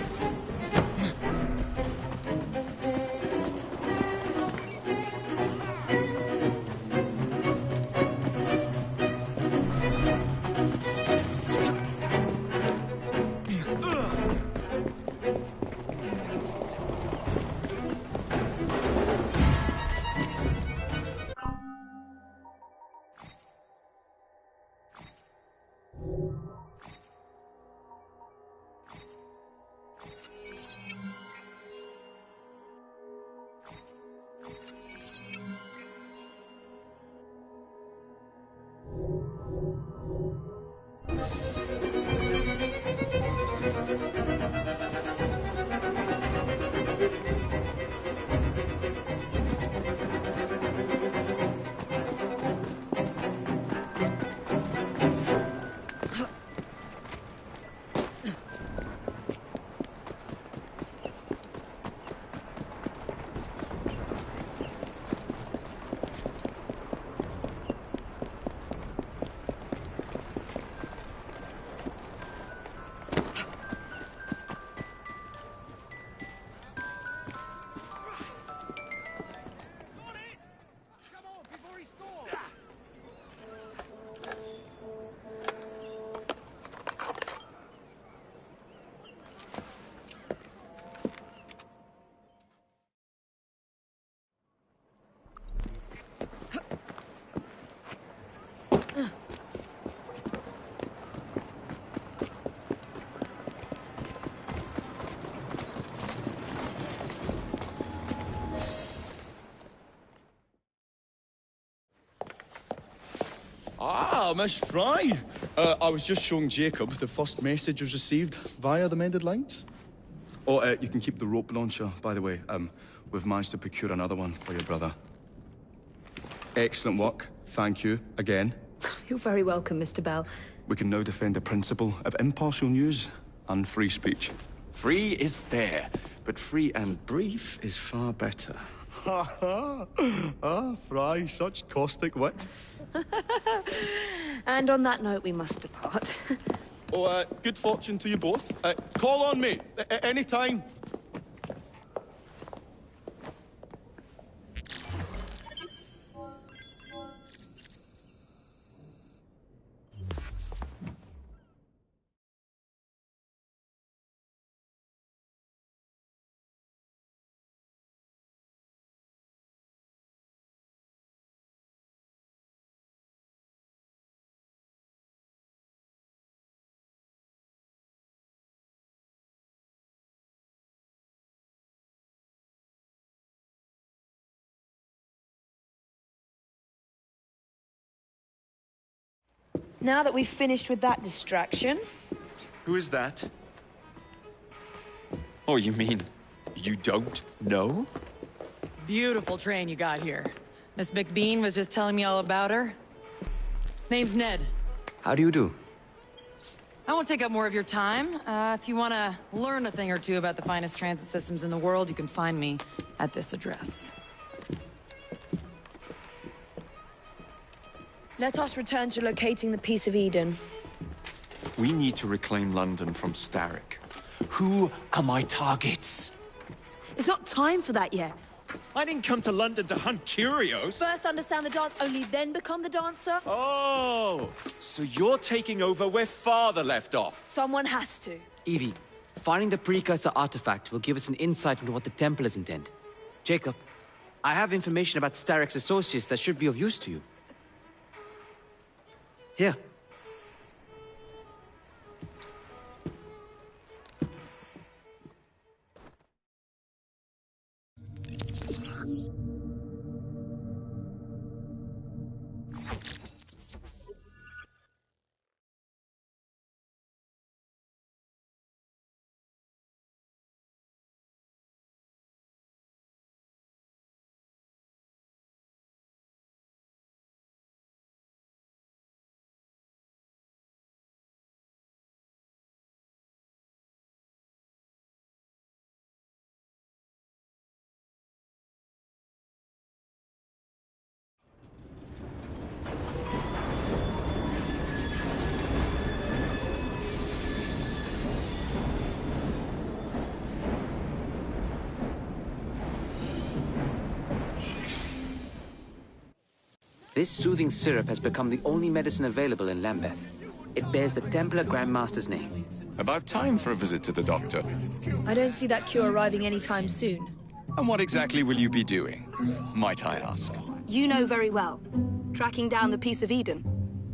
Ah, Miss Fry. I was just showing Jacob the first message was received via the mended lines. Oh, you can keep the rope launcher, by the way. We've managed to procure another one for your brother. Excellent work. Thank you, again. You're very welcome, Mr. Bell. We can now defend the principle of impartial news and free speech. Free is fair, but free and brief is far better. Ha ha! Ah, Fry, such caustic wit. And on that note, we must depart. Oh, good fortune to you both. Call on me, any time. Now that we've finished with that distraction... Who is that? Oh, you mean you don't know? Beautiful train you got here. Miss McBean was just telling me all about her. Name's Ned. How do you do? I won't take up more of your time. If you want to learn a thing or two about the finest transit systems in the world, you can find me at this address. Let us return to locating the Piece of Eden. We need to reclaim London from Starrick. Who are my targets? It's not time for that yet. I didn't come to London to hunt curios. First understand the dance, only then become the dancer. Oh, so you're taking over where Father left off. Someone has to. Evie, finding the precursor artifact will give us an insight into what the Templars intend. Jacob, I have information about Starrick's associates that should be of use to you. Here. This soothing syrup has become the only medicine available in Lambeth. It bears the Templar Grandmaster's name. About time for a visit to the doctor. I don't see that cure arriving anytime soon. And what exactly will you be doing, might I ask? You know very well. Tracking down the Piece of Eden.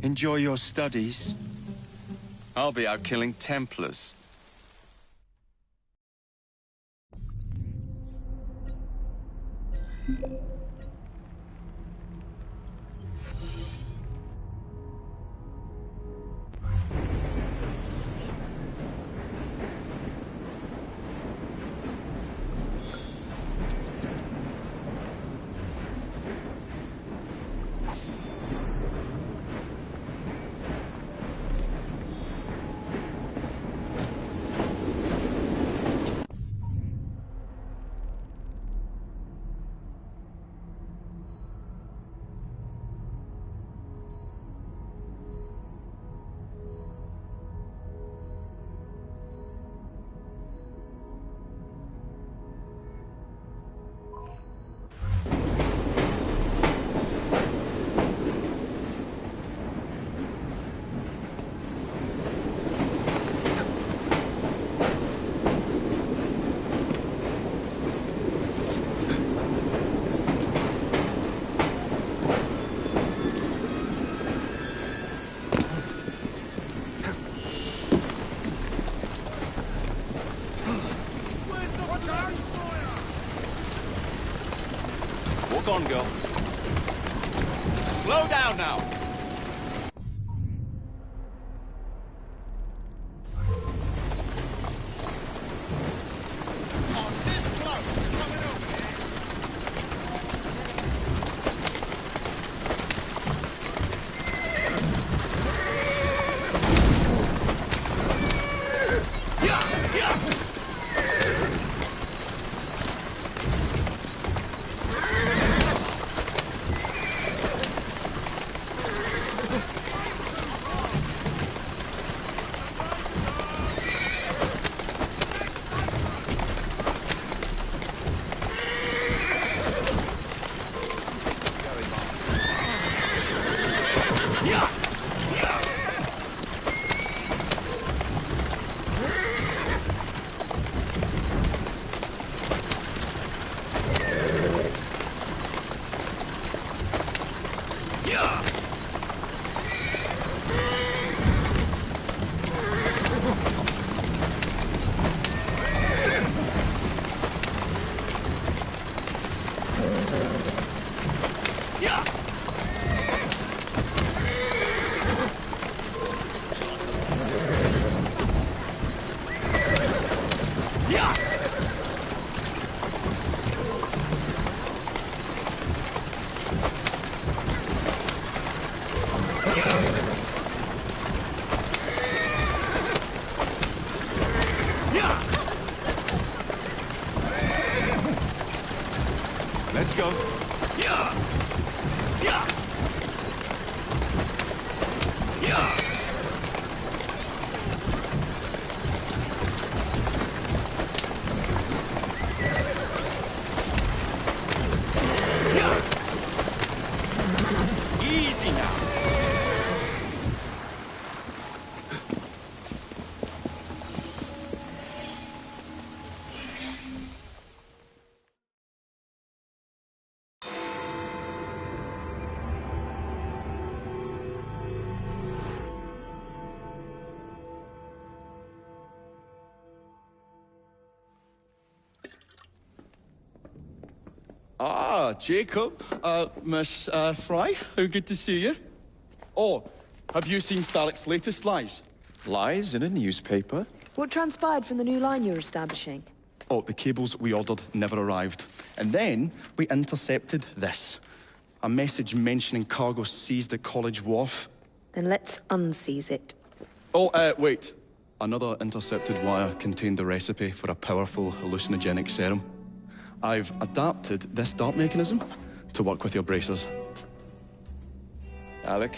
Enjoy your studies. I'll be out killing Templars. Walk on, girl. Slow down now. Let's go. Yeah. Yeah. Yeah. Easy now. Ah, Jacob, Miss Fry, how good to see you. Oh, have you seen Starrick's latest lies? Lies in a newspaper? What transpired from the new line you're establishing? Oh, the cables we ordered never arrived. And then we intercepted this. A message mentioning cargo seized at College Wharf. Then let's unseize it. Oh, wait. Another intercepted wire contained the recipe for a powerful hallucinogenic serum. I've adapted this dart mechanism to work with your bracers. Alec,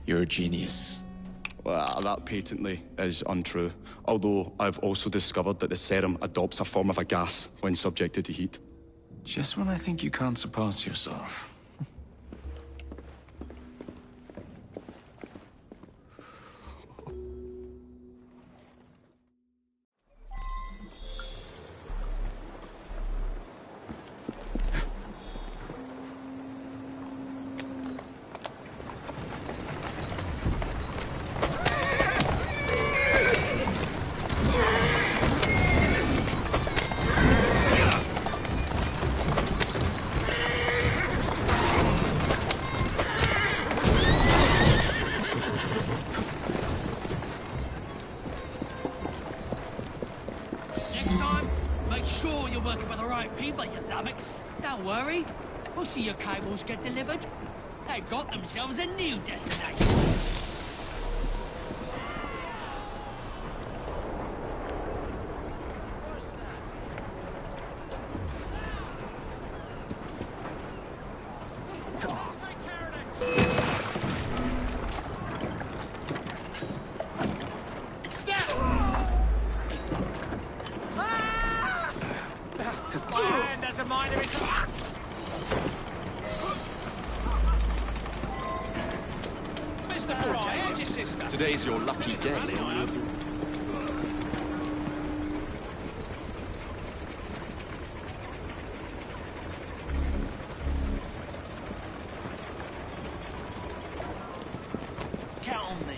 you're a genius. Well, that patently is untrue. Although I've also discovered that the serum adopts a form of a gas when subjected to heat. Just when I think you can't surpass yourself. Next time, make sure you're working for the right people, you lummox. Don't worry. We'll see your cables get delivered. They've got themselves a new destination. Today's your lucky day. Count on me.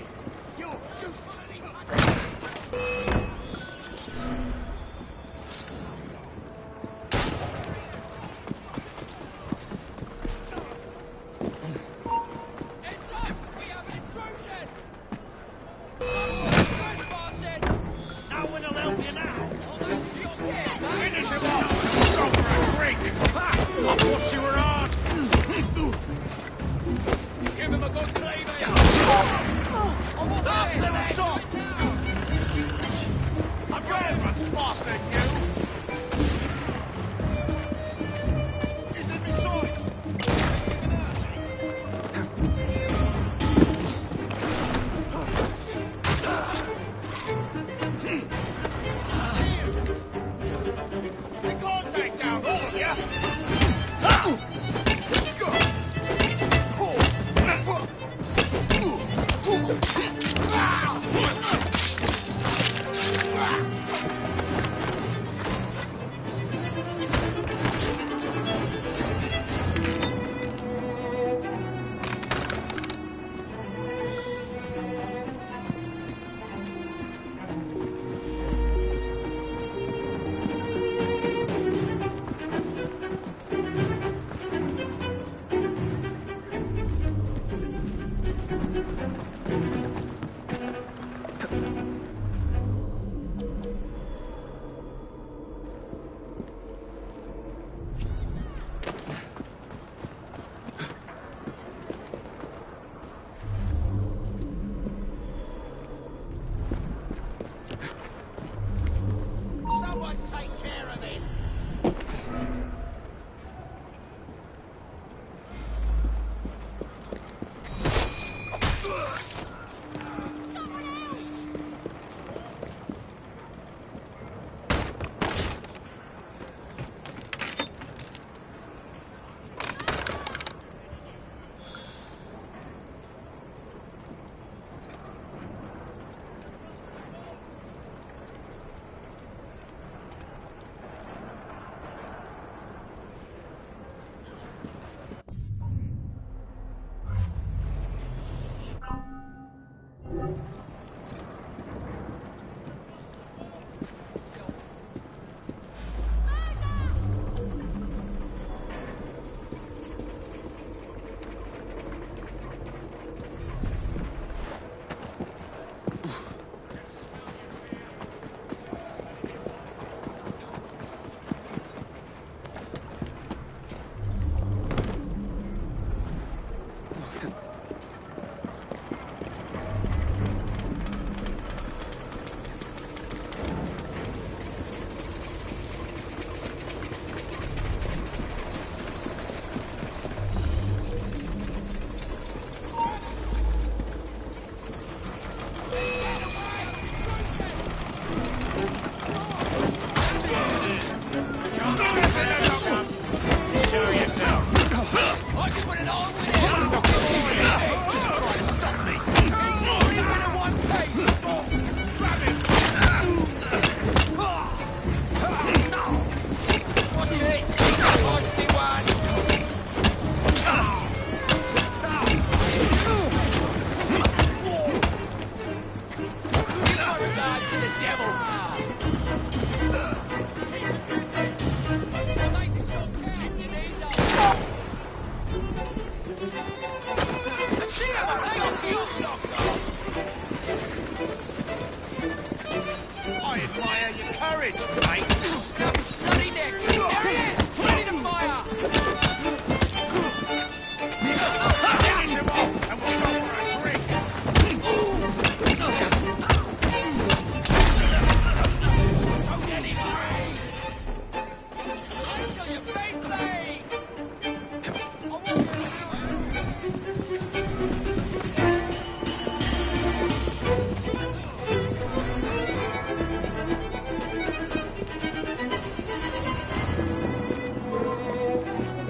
I admire your courage, mate. Bloody Nick! There he is! Ready to fire! Finish him off, and we'll go for a drink. Don't get him free! Until your big thing!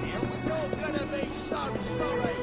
It was all gonna be so sorry.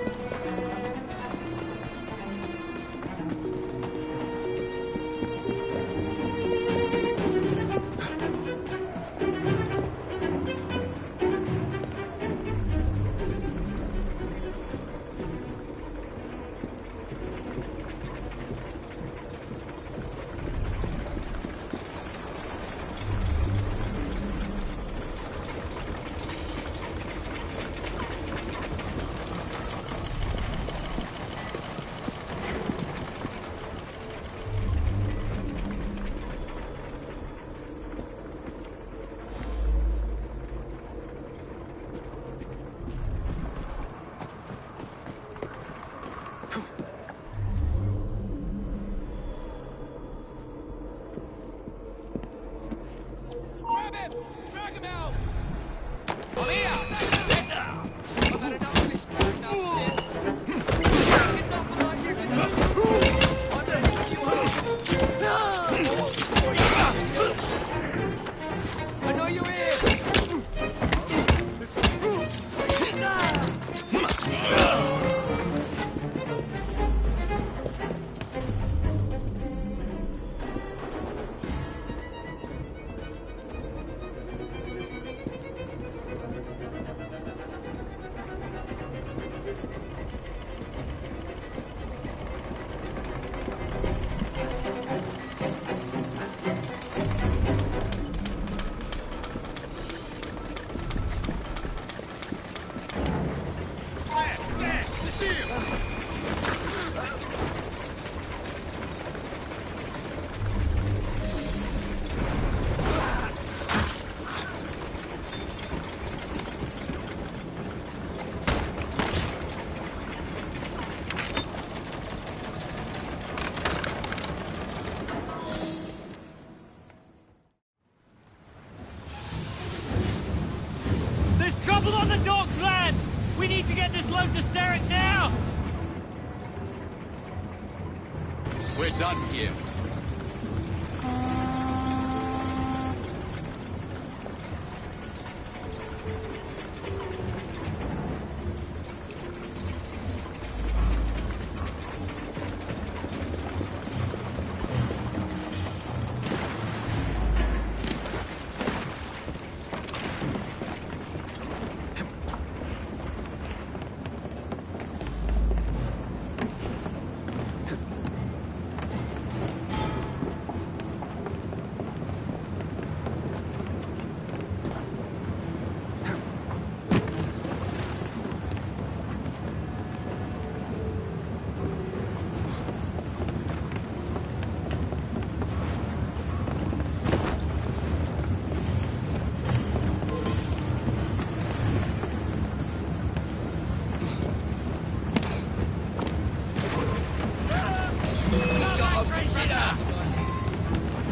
Grab him! Drag him out! I'm here! I've had enough of this grind up shit. Get off like you can do. I'm ready when you are. I know you're here! There's trouble on the docks, lads! We need to get this load to Starrick now! We're done here.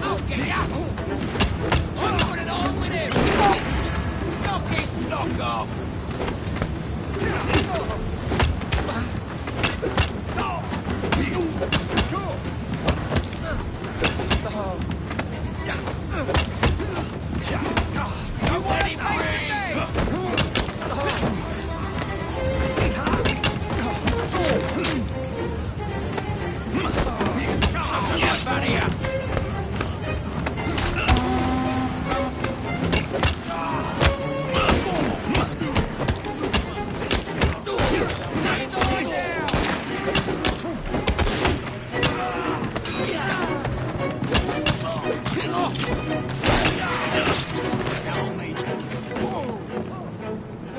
I'll get ya! I'm putting on with him! Knock it, knock off! You want him free? Get out of here!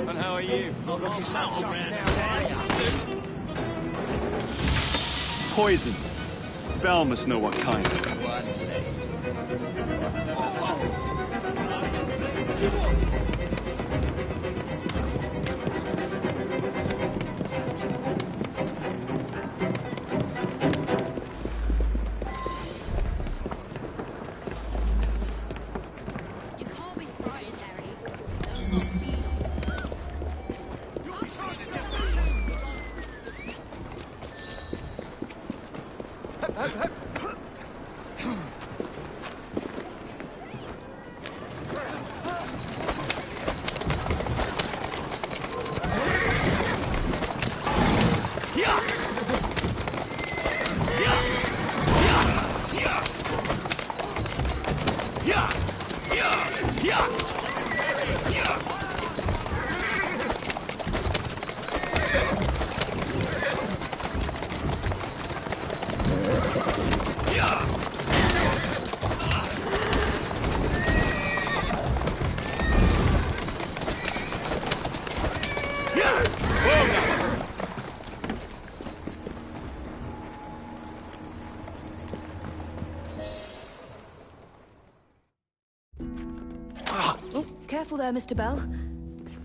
And how are you? Poison. Bell must know what kind. Careful there, Mr. Bell.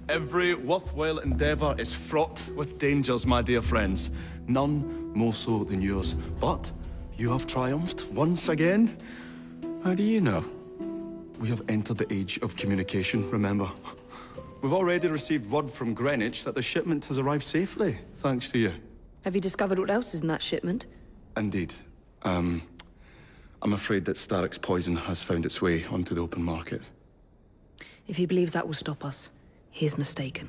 Every worthwhile endeavour is fraught with dangers, my dear friends. None more so than yours. But you have triumphed once again. How do you know? We have entered the age of communication, remember? We've already received word from Greenwich that the shipment has arrived safely, thanks to you. Have you discovered what else is in that shipment? Indeed. I'm afraid that Starrick's poison has found its way onto the open market. If he believes that will stop us, he is mistaken.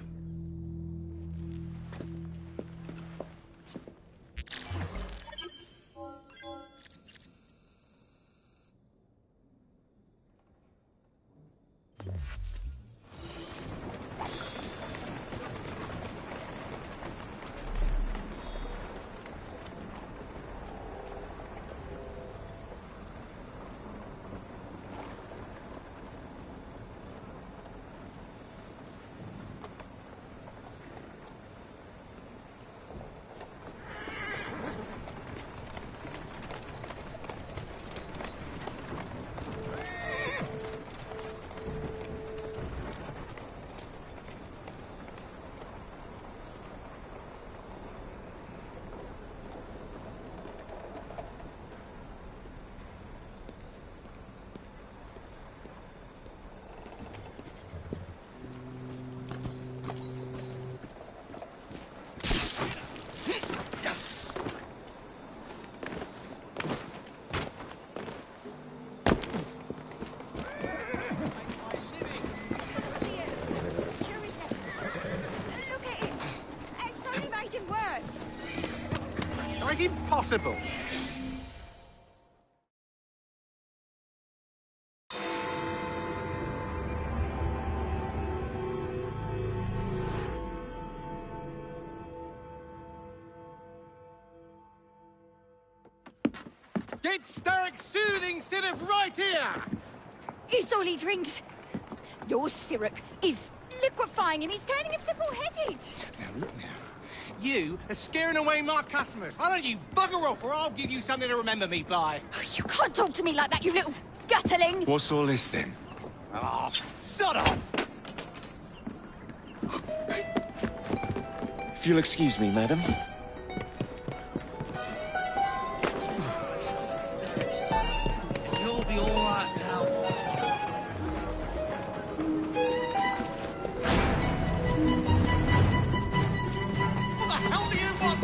That's impossible. Get Starrick's soothing syrup right here! It's all he drinks. Your syrup is liquefying him. He's turning him simple-headed. Now, look now. You are scaring away my customers. Why don't you bugger off, or I'll give you something to remember me by. You can't talk to me like that, you little gutterling. What's all this, then? Oh, sod off! If you'll excuse me, madam. You'll be all right now. What the hell do you want?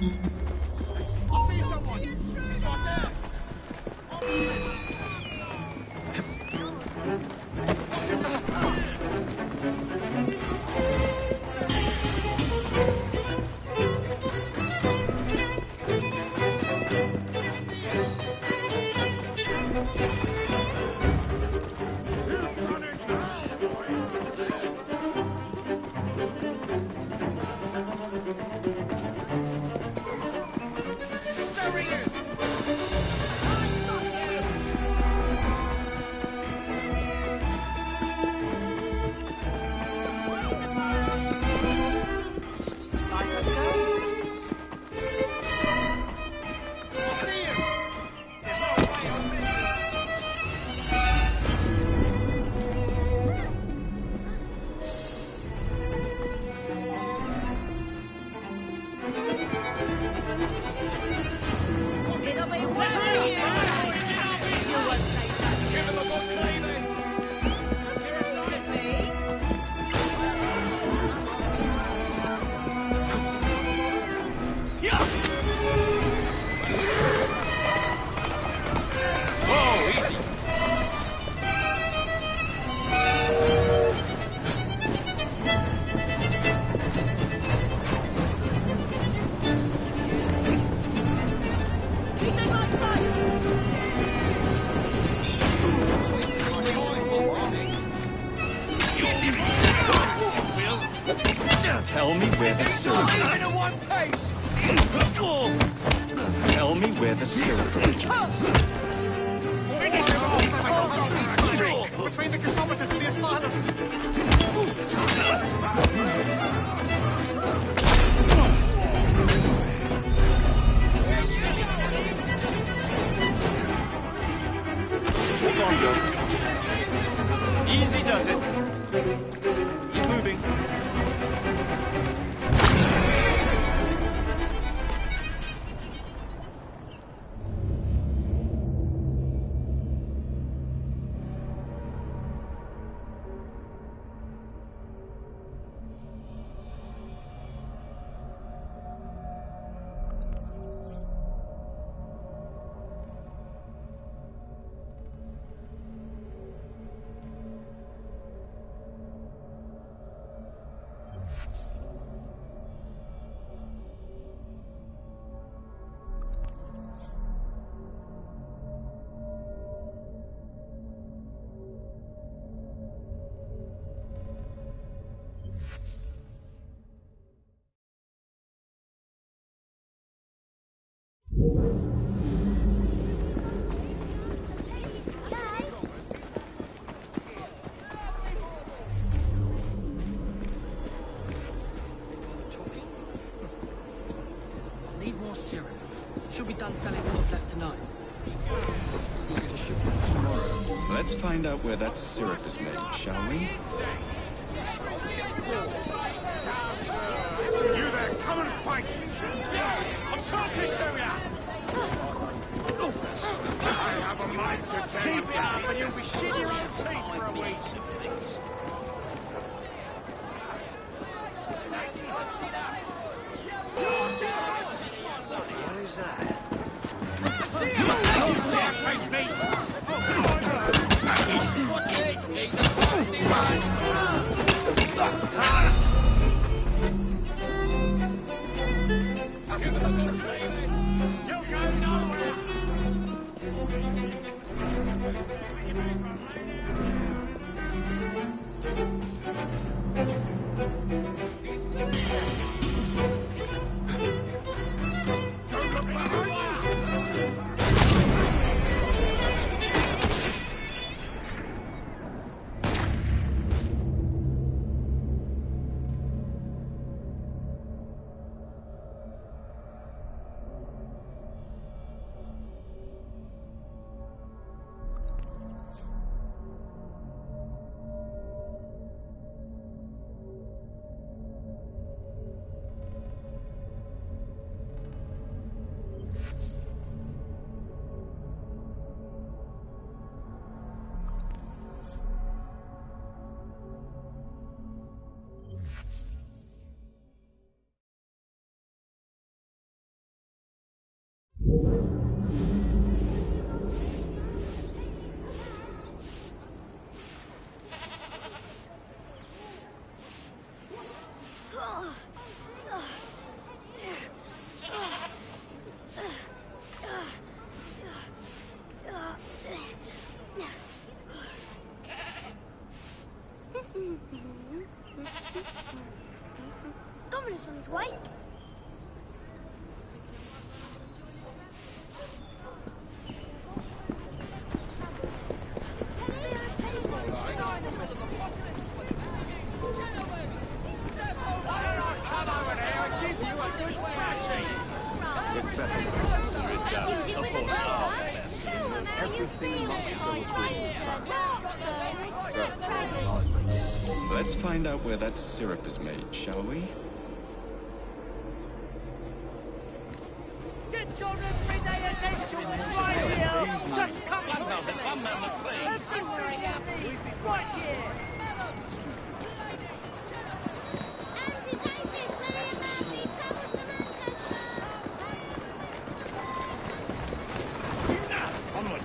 I see someone! He's right there he is! I see him! There's no way I'm missing. It'll be well for you. You won't say that. Give him a good cleaning! Could be. Whoa, easy! Tell me where the syrup In a one pace! Tell me where the syrup originates. Finish him off! Between the gasometers and the asylum! Hold on, Doc. Easy does it. Keep moving. Need more syrup. Should be done selling what I've left tonight. Let's find out where that syrup is made, shall we? You there, come and fight! I'm talking to ya! I have a mind to tear you to pieces. And you'll be shitting your own teeth for a week. What is that? See him! Don't face me! You'll go nowhere! Don't look behind you! Governor's on his way. Let's find out where that syrup is made, shall we? Get your everyday essentials right here! Just come to me! Everything you need, right here! Onward.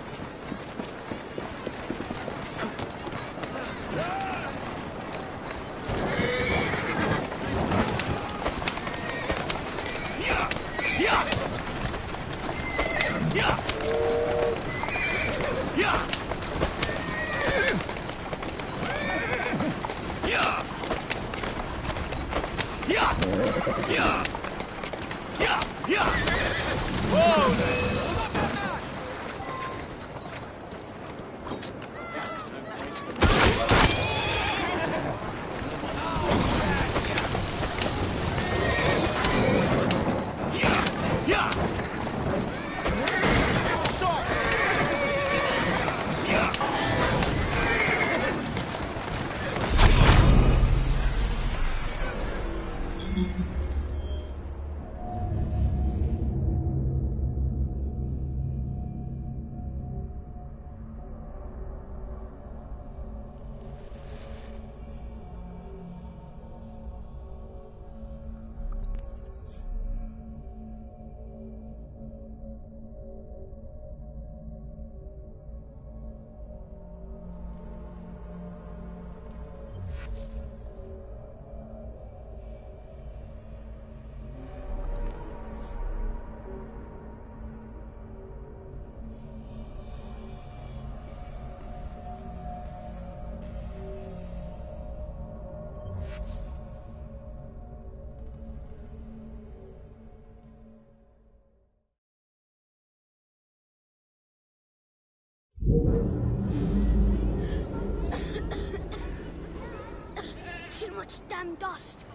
Too much damn dust.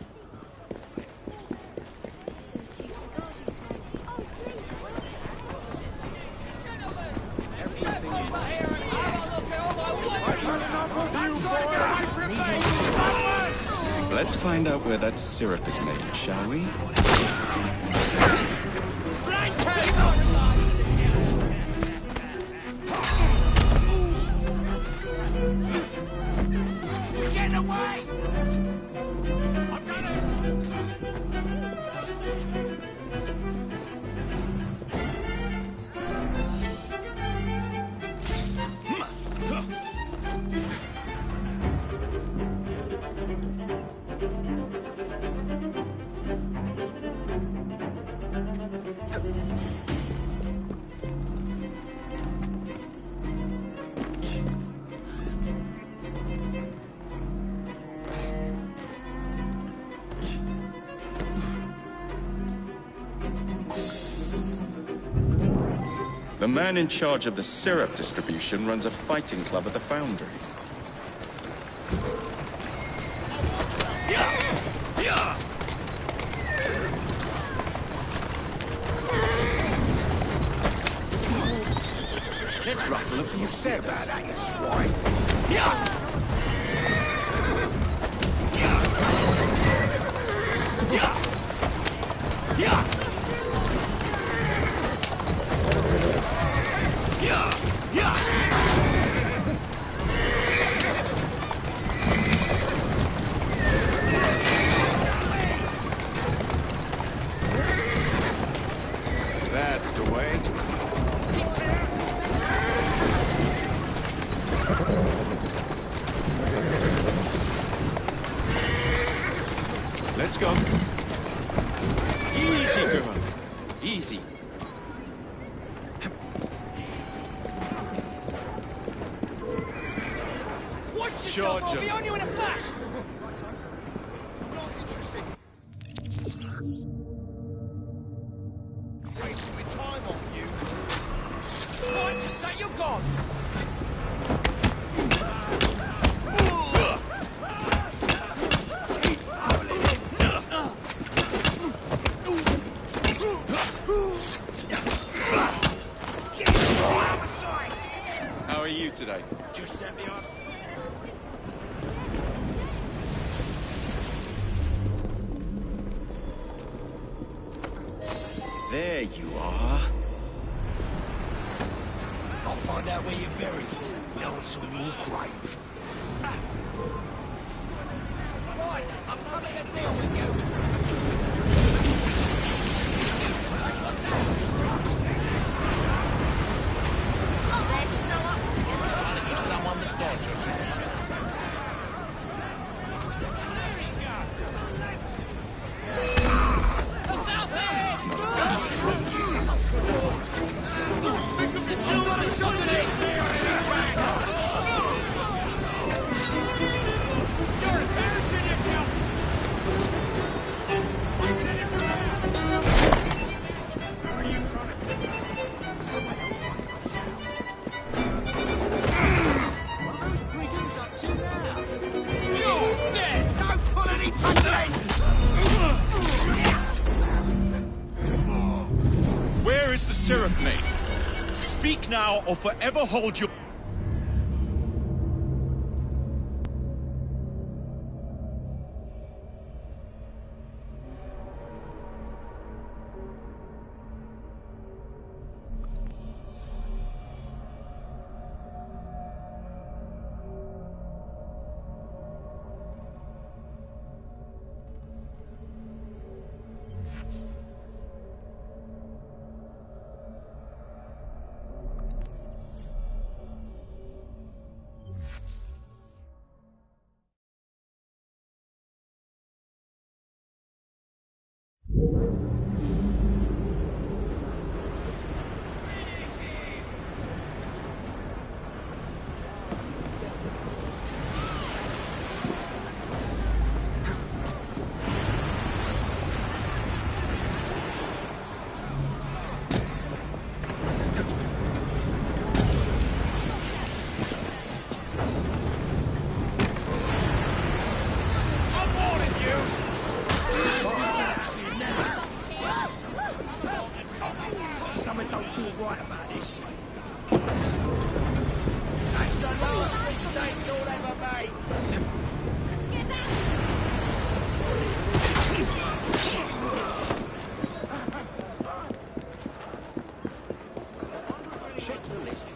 Let's find out where that syrup is made, shall we? Get away! The man in charge of the syrup distribution runs a fighting club at the foundry. Let's ruffle a few feathers. About that, you swine. That's away. Let's go. Easy, girl. Easy. Watch yourself, I'll be on you in a flash! Wasting my time on you. Right, say you're gone! How are you today? Just let me on. There you are. I'll find out where you're buried. No one's on your grave. Right, I'm coming to deal with you! Trying to give someone the dodge. You're embarrassing yourself! Those brigands up to now? You're dead! Don't pull any punches! Where is the syrup, mate? Speak now or forever hold your... Something don't feel right about this. That's the last mistake you'll ever make! Check the list.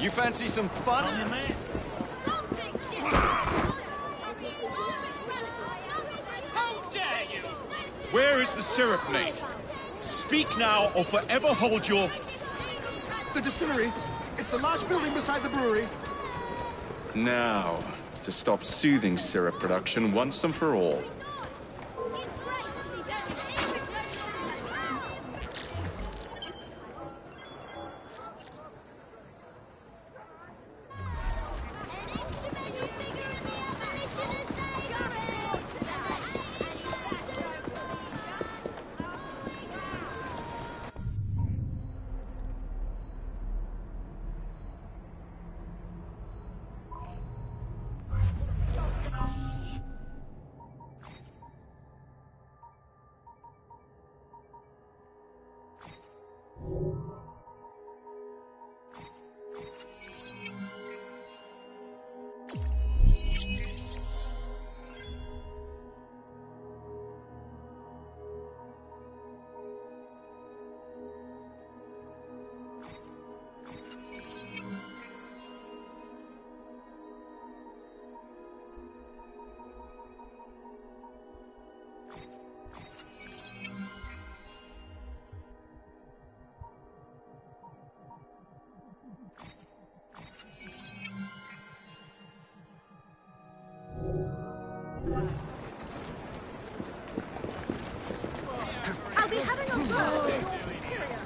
You fancy some fun? How dare you! Where is the syrup, mate? Speak now or forever hold your... The distillery. It's the large building beside the brewery. Now, to stop soothing syrup production once and for all. having a word with your superior.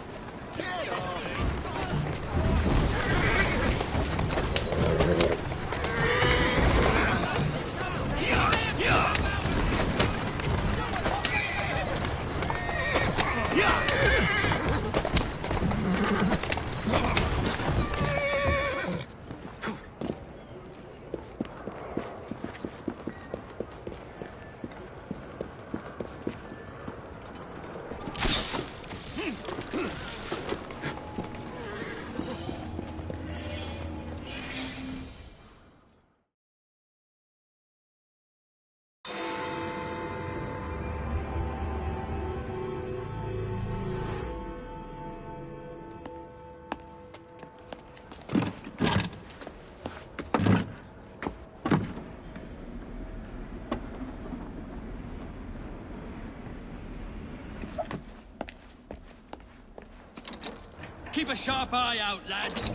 Keep a sharp eye out, lads.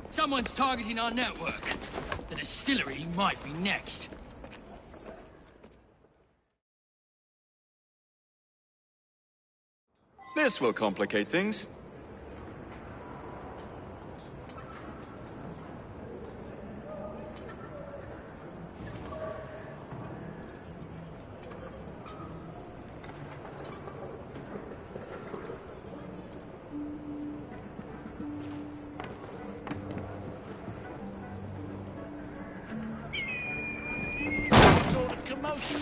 Someone's targeting our network. The distillery might be next. This will complicate things. Sort of commotion.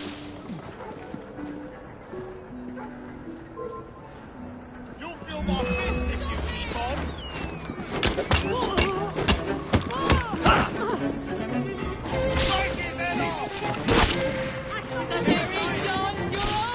You'll feel my fist if you keep on. Strike his head off! The very dance you're on!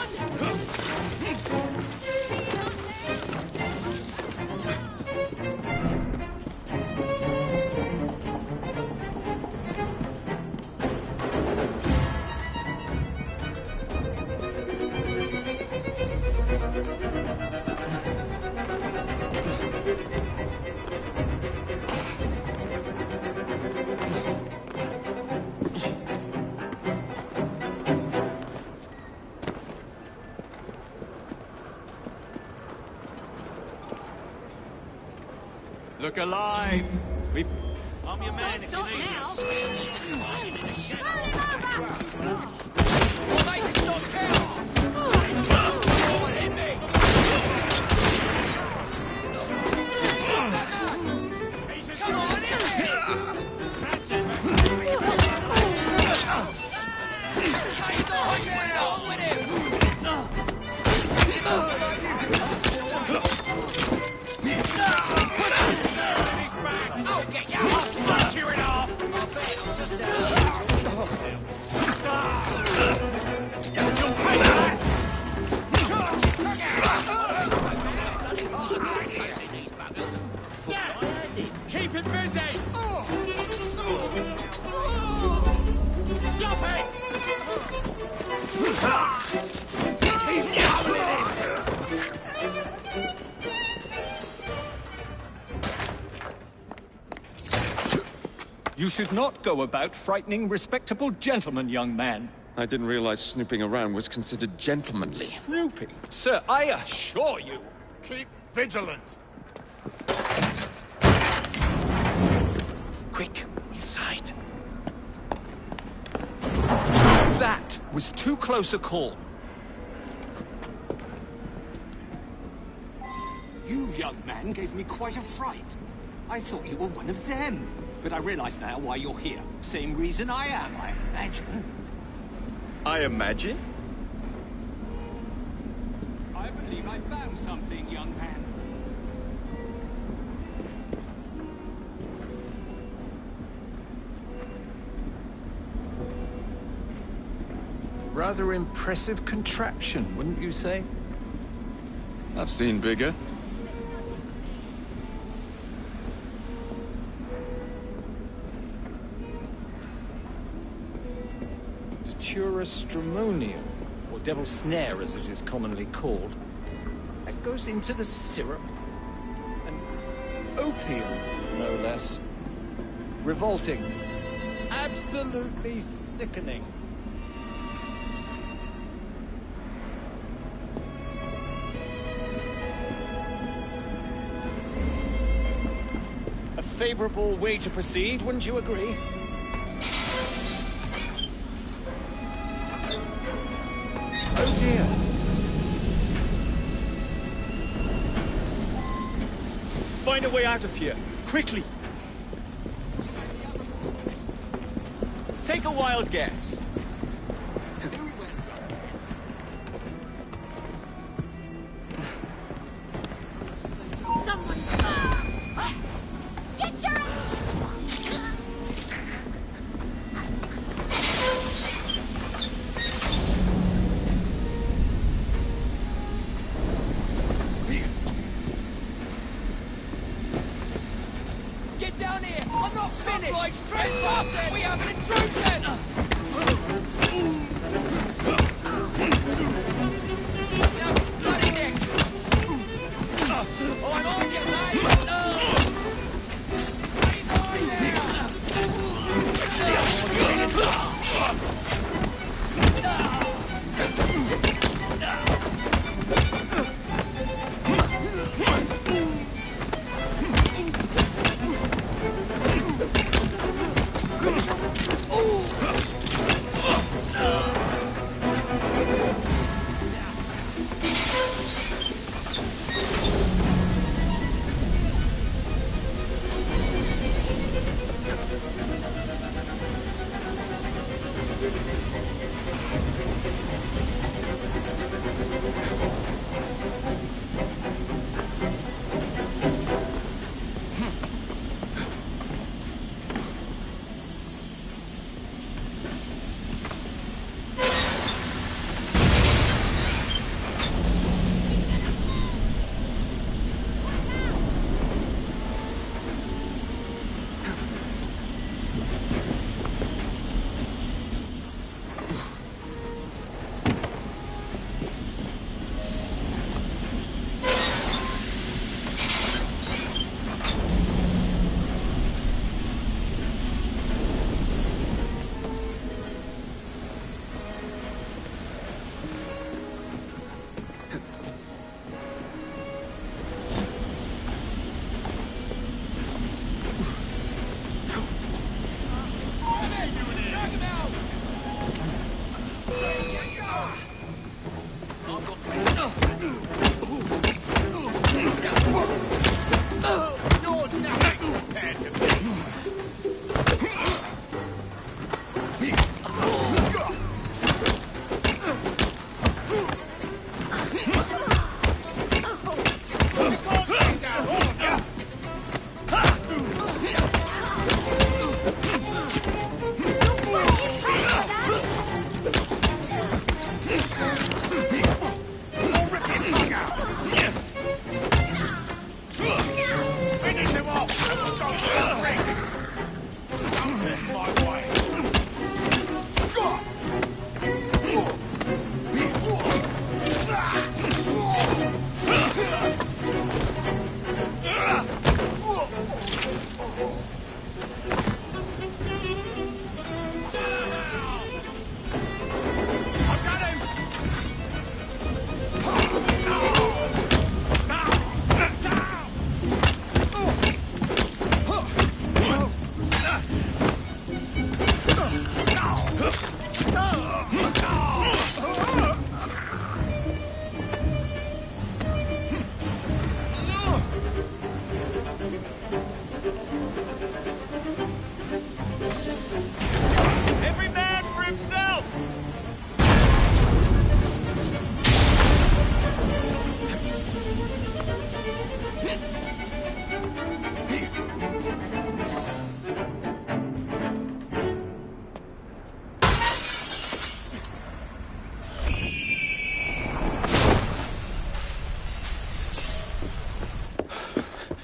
Look alive! We've... I'm your man if you Stop need now! We'll make it stop count! Forward, hit me! Come on, hit me! He's on with him! I'll get you! I'll punch you in half! Keep it busy! Stop it! You should not go about frightening respectable gentlemen, young man. I didn't realize snooping around was considered gentlemanly. Snooping? Sir, I assure you. Keep vigilant. Quick, inside. That was too close a call. You, young man, gave me quite a fright. I thought you were one of them. But I realize now why you're here. Same reason I am, I imagine. I imagine? I believe I found something, young man. Rather impressive contraption, wouldn't you say? I've seen bigger. Stramonium, or devil's snare as it is commonly called. That goes into the syrup. And opium, no less. Revolting. Absolutely sickening. favorable way to proceed, wouldn't you agree? Oh dear. Find a way out of here, quickly. Take a wild guess. Get your... Get down here! I'm not finished! Like straight off! We have an intrusion! Bloody neck! Oh, I'm on you, mate!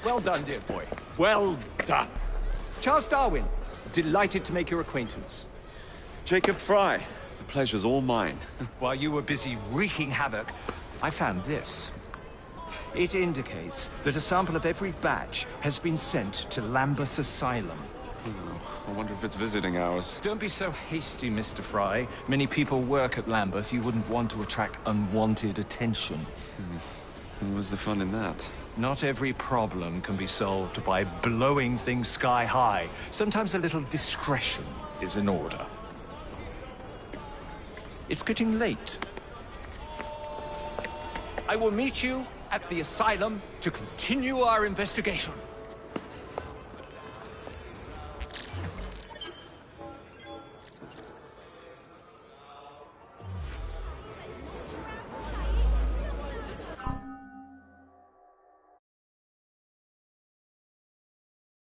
Well done, dear boy. Well done. Charles Darwin, delighted to make your acquaintance. Jacob Fry, the pleasure's all mine. While you were busy wreaking havoc, I found this. It indicates that a sample of every batch has been sent to Lambeth Asylum. I wonder if it's visiting hours. Don't be so hasty, Mr. Fry. Many people work at Lambeth. You wouldn't want to attract unwanted attention. What's the fun in that? Not every problem can be solved by blowing things sky high. Sometimes a little discretion is in order. It's getting late. I will meet you at the asylum to continue our investigation.